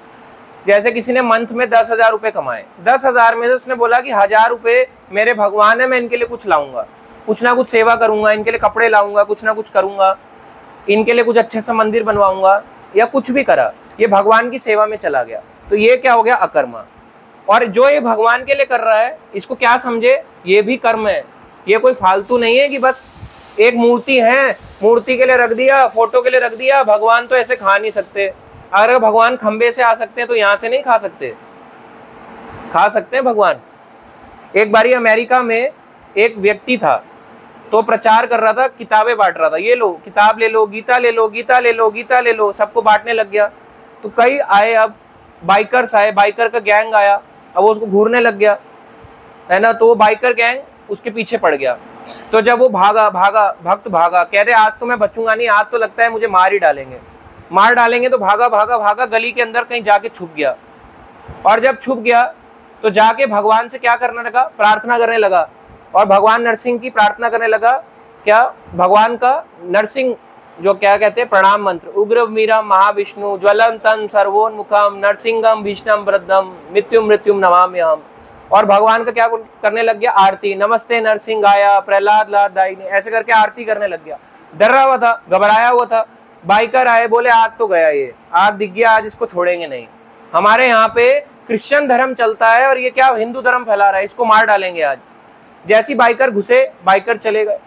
जैसे किसी ने मंथ में 10,000 रुपये कमाए, 10,000 में से उसने बोला कि 1,000 रुपये मेरे भगवान है, मैं इनके लिए कुछ लाऊंगा, कुछ ना कुछ सेवा करूंगा, इनके लिए कपड़े लाऊंगा, कुछ ना कुछ करूंगा, इनके लिए कुछ अच्छे से मंदिर बनवाऊंगा, या कुछ भी करा, ये भगवान की सेवा में चला गया, तो ये क्या हो गया? अकर्मा। और जो ये भगवान के लिए कर रहा है इसको क्या समझे? ये भी कर्म है, ये कोई फालतू नहीं है कि बस एक मूर्ति है, मूर्ति के लिए रख दिया, फोटो के लिए रख दिया। भगवान तो ऐसे खा नहीं सकते। अगर भगवान खंबे से आ सकते हैं तो यहाँ से नहीं खा सकते? खा सकते हैं भगवान। एक बारी अमेरिका में एक व्यक्ति था, तो प्रचार कर रहा था, किताबें बांट रहा था, ये लो किताब ले लो, गीता ले लो, गीता ले लो, गीता ले लो, सबको बांटने लग गया। तो कई आए, अब बाइकर्स आए, बाइकर का गैंग आया, अब वो उसको घूरने लग गया, है ना। तो वो बाइकर गैंग उसके पीछे पड़ गया। तो जब वो भागा भागा, भक्त भागा, कह रहे आज तो मैं बचूंगा नहीं, आज तो लगता है मुझे मार ही डालेंगे, मार डालेंगे। तो भागा भागा भागा गली के अंदर कहीं जाके छुप गया। और जब छुप गया तो जाके भगवान से क्या करने लगा? प्रार्थना करने लगा। और भगवान नरसिंह की प्रार्थना करने लगा। क्या? भगवान का नरसिंह जो क्या कहते हैं, प्रणाम मंत्र, उग्र वीरम महाविष्णु ज्वलंतम सर्वोन्मुखम नरसिंहम भीष्णम वृद्धम मृत्युम मृत्युम नमाम्यहम। और भगवान का क्या करने लग गया? आरती, नमस्ते नरसिंहाया प्रहलाद लादायिनी, ऐसे करके आरती करने लग गया। डर रहा हुआ था, घबराया हुआ था। बाइकर आए, बोले आज तो गया ये, आज दिख गया, आज इसको छोड़ेंगे नहीं। हमारे यहाँ पे क्रिश्चियन धर्म चलता है और ये क्या हिंदू धर्म फैला रहा है, इसको मार डालेंगे आज। जैसी बाइकर घुसे, बाइकर चले गए।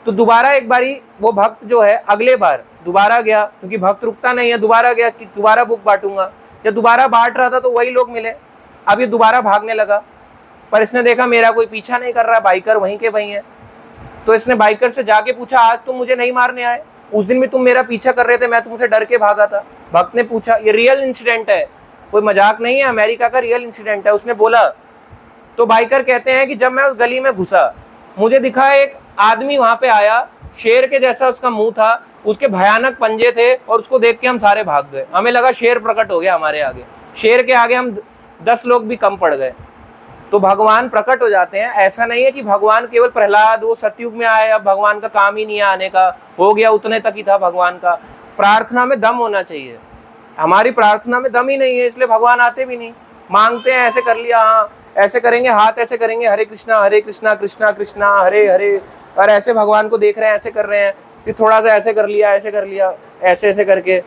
तो दोबारा एक बारी वो भक्त जो है अगले बार दोबारा गया, क्योंकि भक्त रुकता नहीं है, दोबारा गया कि दोबारा बुक बांटूंगा। जब दोबारा बांट रहा था तो वही लोग मिले। अब ये दोबारा भागने लगा, पर इसने देखा मेरा कोई पीछा नहीं कर रहा, बाइकर वहीं के वहीं है। तो इसने बाइकर से जाके पूछा, आज तुम मुझे नहीं मारने आए? उस दिन भी तुम मेरा पीछा कर रहे थे, मैं तुमसे डर के भागा था। भक्त ने पूछा, ये रियल इंसिडेंट है, कोई मजाक नहीं है, अमेरिका का रियल इंसिडेंट है। उसने बोला, तो बाइकर कहते हैं कि जब मैं उस गली में घुसा, मुझे दिखा एक आदमी वहां पे आया, शेर के जैसा उसका मुंह था, उसके भयानक पंजे थे, और उसको देख के हम सारे भाग गए। हमें लगा शेर प्रकट हो गया हमारे आगे। शेर के आगे हम 10 लोग भी कम पड़ गए। तो भगवान प्रकट हो जाते हैं। ऐसा नहीं है कि भगवान केवल प्रहलाद वो सतयुग में आए, अब भगवान का काम ही नहीं है आने का, हो गया, उतने तक ही था भगवान का। प्रार्थना में दम होना चाहिए। हमारी प्रार्थना में दम ही नहीं है, इसलिए भगवान आते भी नहीं। मांगते हैं, ऐसे कर लिया, हाँ ऐसे करेंगे, हाथ ऐसे करेंगे, हरे कृष्णा कृष्णा कृष्णा हरे हरे, और ऐसे भगवान को देख रहे हैं, ऐसे कर रहे हैं, फिर थोड़ा सा ऐसे कर लिया, ऐसे कर लिया, ऐसे ऐसे करके,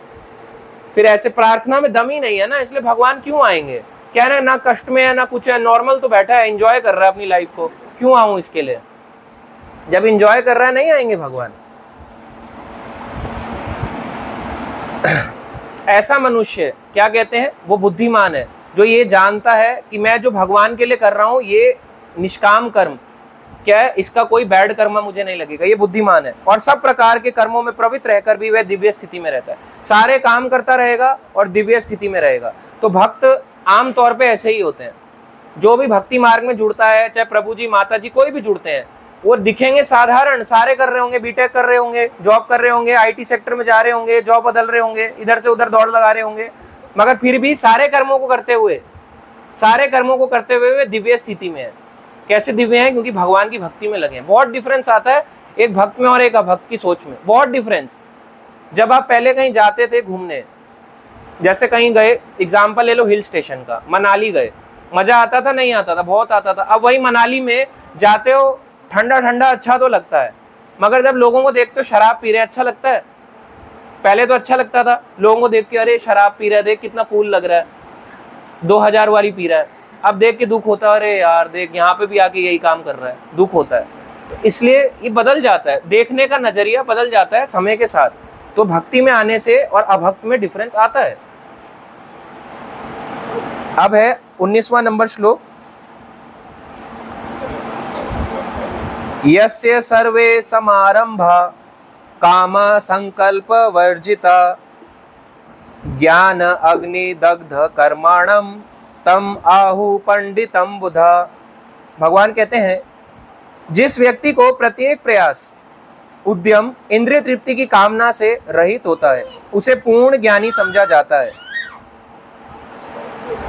फिर ऐसे। प्रार्थना में दम ही नहीं है ना, इसलिए भगवान क्यों आएंगे? कह रहे हैं ना कष्ट में है ना कुछ है, नॉर्मल तो बैठा है, एंजॉय कर रहा है अपनी लाइफ को, क्यों आऊं इसके लिए? जब एंजॉय कर रहा है नहीं आएंगे भगवान। ऐसा मनुष्य क्या कहते हैं? वो बुद्धिमान है, जो ये जानता है कि मैं जो भगवान के लिए कर रहा हूं ये निष्काम कर्म क्या है, इसका कोई बैड कर्म मुझे नहीं लगेगा, ये बुद्धिमान है। और सब प्रकार के कर्मों में प्रवृत्त रहकर भी वह दिव्य स्थिति में रहता है, सारे काम करता रहेगा और दिव्य स्थिति में रहेगा। तो भक्त आम तौर पे ऐसे ही होते हैं। जो भी भक्ति मार्ग में जुड़ता है, चाहे प्रभु जी माता जी कोई भी जुड़ते हैं, वो दिखेंगे साधारण, सारे कर रहे होंगे, बीटेक कर रहे होंगे, जॉब कर रहे होंगे, आईटी सेक्टर में जा रहे होंगे, जॉब बदल रहे होंगे, इधर से उधर दौड़ लगा रहे होंगे, मगर फिर भी सारे कर्मों को करते हुए वे दिव्य स्थिति में है। कैसे दिव्य हैं? क्योंकि भगवान की भक्ति में लगे हैं। बहुत डिफरेंस आता है एक भक्त में और एक अभक्त की सोच में, बहुत डिफरेंस। जब आप पहले कहीं जाते थे घूमने, जैसे कहीं गए, एग्जाम्पल ले लो हिल स्टेशन का, मनाली गए, मजा आता था नहीं आता था? बहुत आता था। अब वही मनाली में जाते हो, ठंडा ठंडा अच्छा तो लगता है, मगर जब लोगों को देखते हो शराब पी रहे हैं, अच्छा लगता है? पहले तो अच्छा लगता था, लोगों को देख के अरे शराब पी रहा है, देख कितना कूल लग रहा है, 2000 वाली पी रहा है। अब देख के दुख होता है, अरे यार देख यहाँ पे भी आके यही काम कर रहा है, दुख होता है। तो इसलिए ये बदल जाता है, देखने का नजरिया बदल जाता है समय के साथ। तो भक्ति में आने से और अभक्त में डिफरेंस आता है। अब है 19वां नंबर श्लोक। यस्य सर्वे समारंभा काम संकल्प वर्जिता ज्ञान अग्नि दग्ध कर्माणम तम आहु पंडितम बुधा। भगवान कहते हैं, जिस व्यक्ति को प्रत्येक प्रयास उद्यम इंद्रिय तृप्ति की कामना से रहित होता है, उसे पूर्ण ज्ञानी समझा जाता है।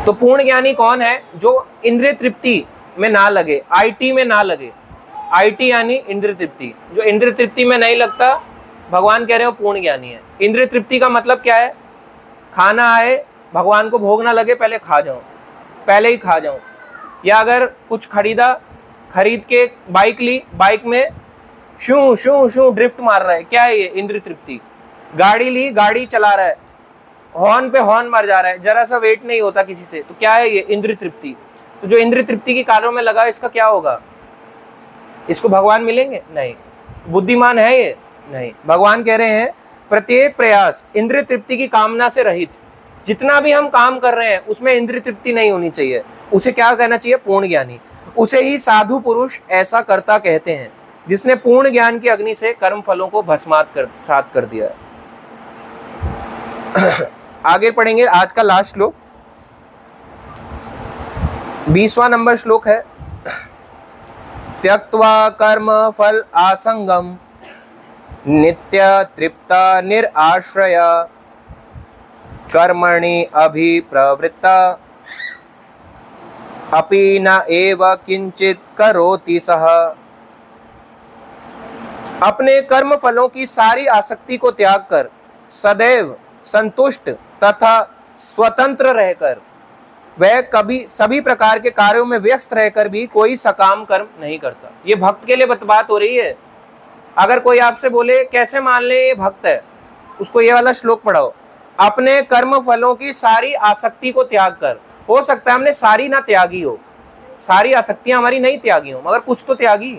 तो पूर्ण ज्ञानी कौन है? जो इंद्रिय तृप्ति में ना लगे, आईटी में ना लगे। आईटी यानी इंद्रिय तृप्ति, जो इंद्रिय तृप्ति में नहीं लगता, भगवान कह रहे हो पूर्ण ज्ञानी है। इंद्रिय तृप्ति का मतलब क्या है? खाना आए, भगवान को भोग ना लगे पहले खा जाऊं, पहले ही खा जाऊं। या अगर कुछ खरीदा, खरीद के बाइक ली, बाइक में शू शू शू ड्रिफ्ट मार रहा है, क्या है ये? इंद्रिय तृप्ति। गाड़ी ली, गाड़ी चला रहा है, हॉर्न पे हॉर्न मार जा रहा है, जरा सा वेट नहीं होता किसी से, तो क्या है ये? इंद्रिय तृप्ति। तो जो इंद्रिय तृप्ति के कार्यों में लगा, इसका क्या होगा? इसको भगवान मिलेंगे? नहीं। बुद्धिमान है ये? नहीं। भगवान कह रहे हैं प्रत्येक प्रयास इंद्रिय तृप्ति की कामना से रहित। जितना भी हम काम कर रहे हैं उसमें इंद्रिय तृप्ति नहीं होनी चाहिए। उसे क्या कहना चाहिए? पूर्ण ज्ञानी। उसे ही साधु पुरुष ऐसा करता कहते हैं, जिसने पूर्ण ज्ञान की अग्नि से कर्म फलों को भस्मात कर दिया है। आगे पढ़ेंगे आज का लास्ट श्लोक, 20वां नंबर श्लोक है। त्यक्त्वा कर्म फल आसंगम नित्य तृप्ता निराश्रय कर्मणि अभिप्रवृत्ता अपि न एव किंचित करोति सः। अपने कर्म फलों की सारी आसक्ति को त्याग कर सदैव संतुष्ट तथा स्वतंत्र रहकर वह कभी सभी प्रकार के कार्यों में व्यस्त रहकर भी कोई सकाम कर्म नहीं करता। ये भक्त के लिए बात हो रही है। अगर कोई आपसे बोले कैसे मान ले ये भक्त है, उसको ये वाला श्लोक पढ़ाओ। अपने कर्म फलों की सारी आसक्ति को त्याग कर, हो सकता है हमने सारी ना त्यागी हो, सारी आसक्तियां हमारी नहीं त्यागी हो, मगर कुछ तो त्यागी,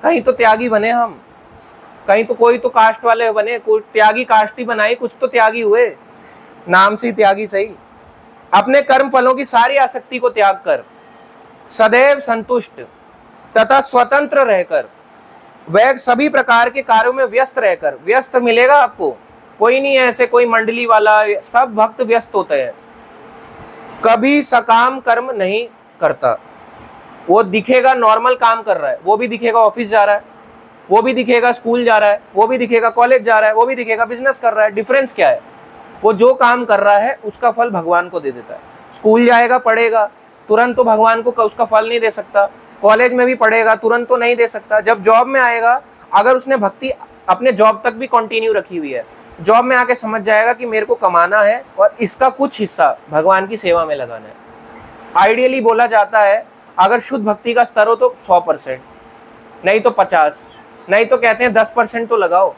कहीं तो त्यागी बने हम, कहीं तो कोई तो कास्ट वाले बने, कोई त्यागी कास्ट ही बनाई, कुछ तो त्यागी हुए, नाम से त्यागी सही। अपने कर्म फलों की सारी आसक्ति को त्याग कर सदैव संतुष्ट तथा स्वतंत्र रहकर वह सभी प्रकार के कार्यों में व्यस्त रहकर, व्यस्त मिलेगा आपको, कोई नहीं है ऐसे कोई मंडली वाला, सब भक्त व्यस्त होते हैं, कभी सकाम कर्म नहीं करता। वो दिखेगा नॉर्मल काम कर रहा है, वो भी दिखेगा ऑफिस जा रहा है, वो भी दिखेगा स्कूल जा रहा है, वो भी दिखेगा कॉलेज जा रहा है, वो भी दिखेगा बिजनेस कर रहा है। डिफरेंस क्या है? वो जो काम कर रहा है उसका फल भगवान को दे देता है। स्कूल जाएगा, पढ़ेगा, तुरंत तो भगवान को उसका फल नहीं दे सकता। कॉलेज में भी पढ़ेगा, तुरंत तो नहीं दे सकता। जब जॉब में आएगा, अगर उसने भक्ति अपने जॉब तक भी कंटिन्यू रखी हुई है, जॉब में आके समझ जाएगा कि मेरे को कमाना है और इसका कुछ हिस्सा भगवान की सेवा में लगाना है। आइडियली बोला जाता है अगर शुद्ध भक्ति का स्तर हो तो 100%, नहीं तो 50%, नहीं तो कहते हैं 10% तो लगाओ।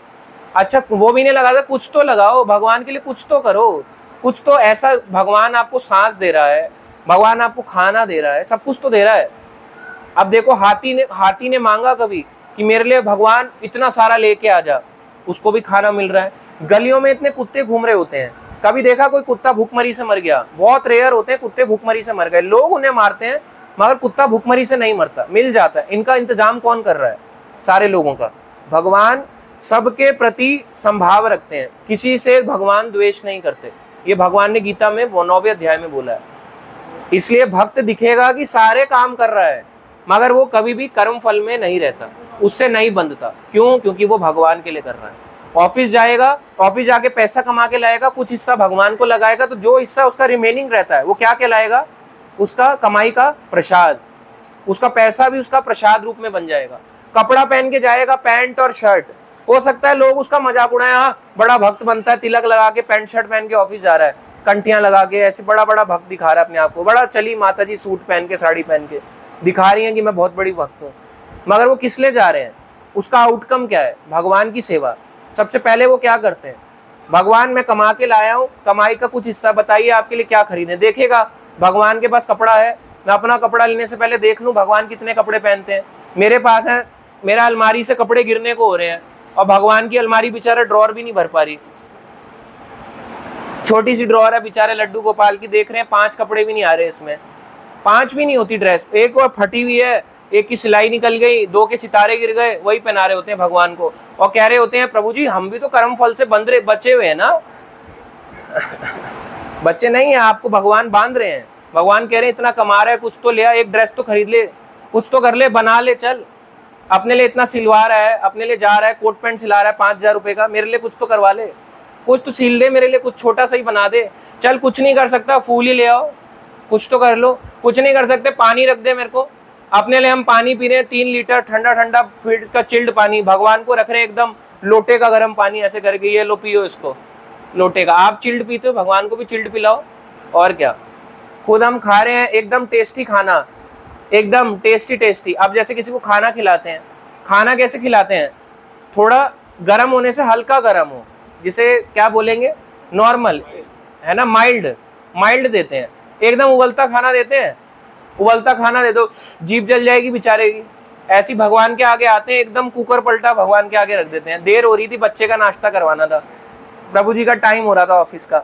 अच्छा वो भी नहीं लगाता, कुछ तो लगाओ, भगवान के लिए कुछ तो करो, कुछ तो ऐसा। भगवान आपको सांस दे रहा है, भगवान आपको खाना दे रहा है, सब कुछ तो दे रहा है। अब देखो हाथी ने मांगा कभी कि मेरे लिए भगवान इतना सारा लेके आ जा, उसको भी खाना मिल रहा है। गलियों में इतने कुत्ते घूम रहे होते हैं, कभी देखा कोई कुत्ता भूखमरी से मर गया? बहुत रेयर होते हैं कुत्ते भूखमरी से मर गए, लोग उन्हें मारते हैं, मगर कुत्ता भूखमरी से नहीं मरता, मिल जाता है। इनका इंतजाम कौन कर रहा है? सारे लोगों का। भगवान सबके प्रति संभाव रखते हैं, किसी से भगवान द्वेष नहीं करते। ये भगवान ने गीता में 9वें अध्याय में बोला है। इसलिए भक्त दिखेगा कि सारे काम कर रहा है, मगर वो कभी भी कर्म फल में नहीं रहता, उससे नहीं बंधता। क्यों? क्योंकि वो भगवान के लिए कर रहा है। ऑफिस जाएगा, ऑफिस जाके पैसा कमा के लाएगा, कुछ हिस्सा भगवान को लगाएगा, तो जो हिस्सा उसका रिमेनिंग रहता है वो क्या कहलाएगा? उसका कमाई का प्रसाद। उसका पैसा भी उसका प्रसाद रूप में बन जाएगा। कपड़ा पहन के जाएगा, पैंट और शर्ट, हो सकता है लोग उसका मजाक उड़ाए, हाँ बड़ा भक्त बनता है, तिलक लगा के पैंट शर्ट पहन के ऑफिस जा रहा है, कंटियां लगा के, ऐसे बड़ा बड़ा भक्त दिखा रहा है अपने आप को, बड़ा चली माता जी सूट पहन के, साड़ी पहन के दिखा रही है कि मैं बहुत बड़ी भक्त हूँ। मगर वो किस लिए जा रहे हैं? उसका आउटकम क्या है? भगवान की सेवा। सबसे पहले वो क्या करते हैं? भगवान मैं कमा के लाया हूँ, कमाई का कुछ हिस्सा बताइए आपके लिए क्या खरीदे। देखेगा भगवान के पास कपड़ा है, मैं अपना कपड़ा लेने से पहले देख लूँ भगवान कितने कपड़े पहनते हैं। मेरे पास है, मेरा अलमारी से कपड़े गिरने को हो रहे हैं और भगवान की अलमारी बेचारा ड्रॉर भी नहीं भर पा रही, छोटी सी ड्रॉर है बेचारे लड्डू गोपाल की, देख रहे हैं 5 कपड़े भी नहीं आ रहे इसमें, 5 भी नहीं होती ड्रेस, एक और फटी हुई है, एक की सिलाई निकल गई, 2 के सितारे गिर गए, वही पहना रहे होते हैं भगवान को और कह रहे होते हैं प्रभु जी हम भी तो कर्म फल से बंध रहे, बचे हुए हैं ना। बच्चे नहीं है, आपको भगवान बांध रहे हैं। भगवान कह रहे हैं इतना कमा रहा है, कुछ तो ले आ, एक ड्रेस तो खरीद ले, कुछ तो कर ले, बना ले, चल अपने लिए इतना सिलवा रहा है, अपने लिए जा रहा है, कोट पैंट सिला रहा है 5000 रुपए का, मेरे लिए कुछ तो करवा ले, कुछ तो सिल दे, मेरे लिए कुछ छोटा सा ही बना दे। चल कुछ नहीं कर सकता, फूल ही ले आओ, कुछ तो कर लो। कुछ नहीं कर सकते, पानी रख दे मेरे को, अपने लिए हम पानी पी रहे हैं 3 लीटर ठंडा ठंडा फिल्टर का चिल्ड पानी, भगवान को रख रहे हैं एकदम लोटे का गर्म पानी ऐसे करके, ये लो पियो इसको लोटे का। आप चिल्ड पीते हो, भगवान को भी चिल्ड पिलाओ। और क्या, खुद हम खा रहे हैं एकदम टेस्टी खाना, एकदम टेस्टी। अब जैसे किसी को खाना खिलाते हैं, खाना कैसे खिलाते हैं, थोड़ा गर्म होने से हल्का गर्म हो, जिसे क्या बोलेंगे, नॉर्मल, है ना, माइल्ड देते हैं। एकदम उबलता खाना देते हैं, उबलता खाना दे दो जीभ जल जाएगी बेचारे की। ऐसी भगवान के आगे आते हैं, एकदम कुकर पलटा भगवान के आगे रख देते हैं। देर हो रही थी, बच्चे का नाश्ता करवाना था, प्रभु जी का टाइम हो रहा था ऑफिस का,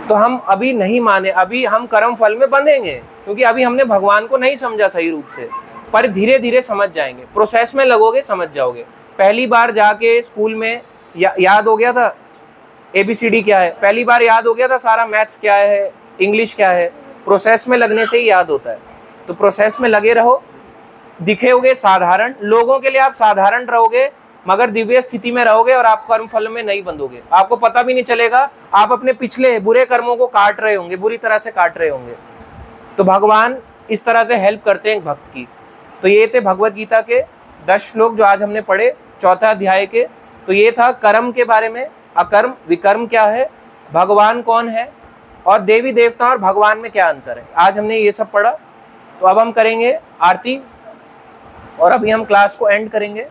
तो हम अभी नहीं माने, अभी हम कर्म फल में बंधेंगे, क्योंकि अभी हमने भगवान को नहीं समझा सही रूप से। पर धीरे धीरे समझ जाएंगे, प्रोसेस में लगोगे समझ जाओगे। पहली बार जाके स्कूल में याद हो गया था ABCD क्या है, पहली बार याद हो गया था सारा मैथ्स क्या है, इंग्लिश क्या है, प्रोसेस में लगने से ही याद होता है। तो प्रोसेस में लगे रहो, दिखेोगे साधारण, लोगों के लिए आप साधारण रहोगे, मगर दिव्य स्थिति में रहोगे और आप कर्म फल में नहीं बंधोगे। आपको पता भी नहीं चलेगा, आप अपने पिछले बुरे कर्मों को काट रहे होंगे, बुरी तरह से काट रहे होंगे। तो भगवान इस तरह से हेल्प करते हैं भक्त की। तो ये थे भगवत गीता के 10 श्लोक जो आज हमने पढ़े, 4था अध्याय के। तो ये था कर्म के बारे में, अकर्म विकर्म क्या है, भगवान कौन है, और देवी देवता और भगवान में क्या अंतर है। आज हमने ये सब पढ़ा। तो अब हम करेंगे आरती और अभी हम क्लास को एंड करेंगे।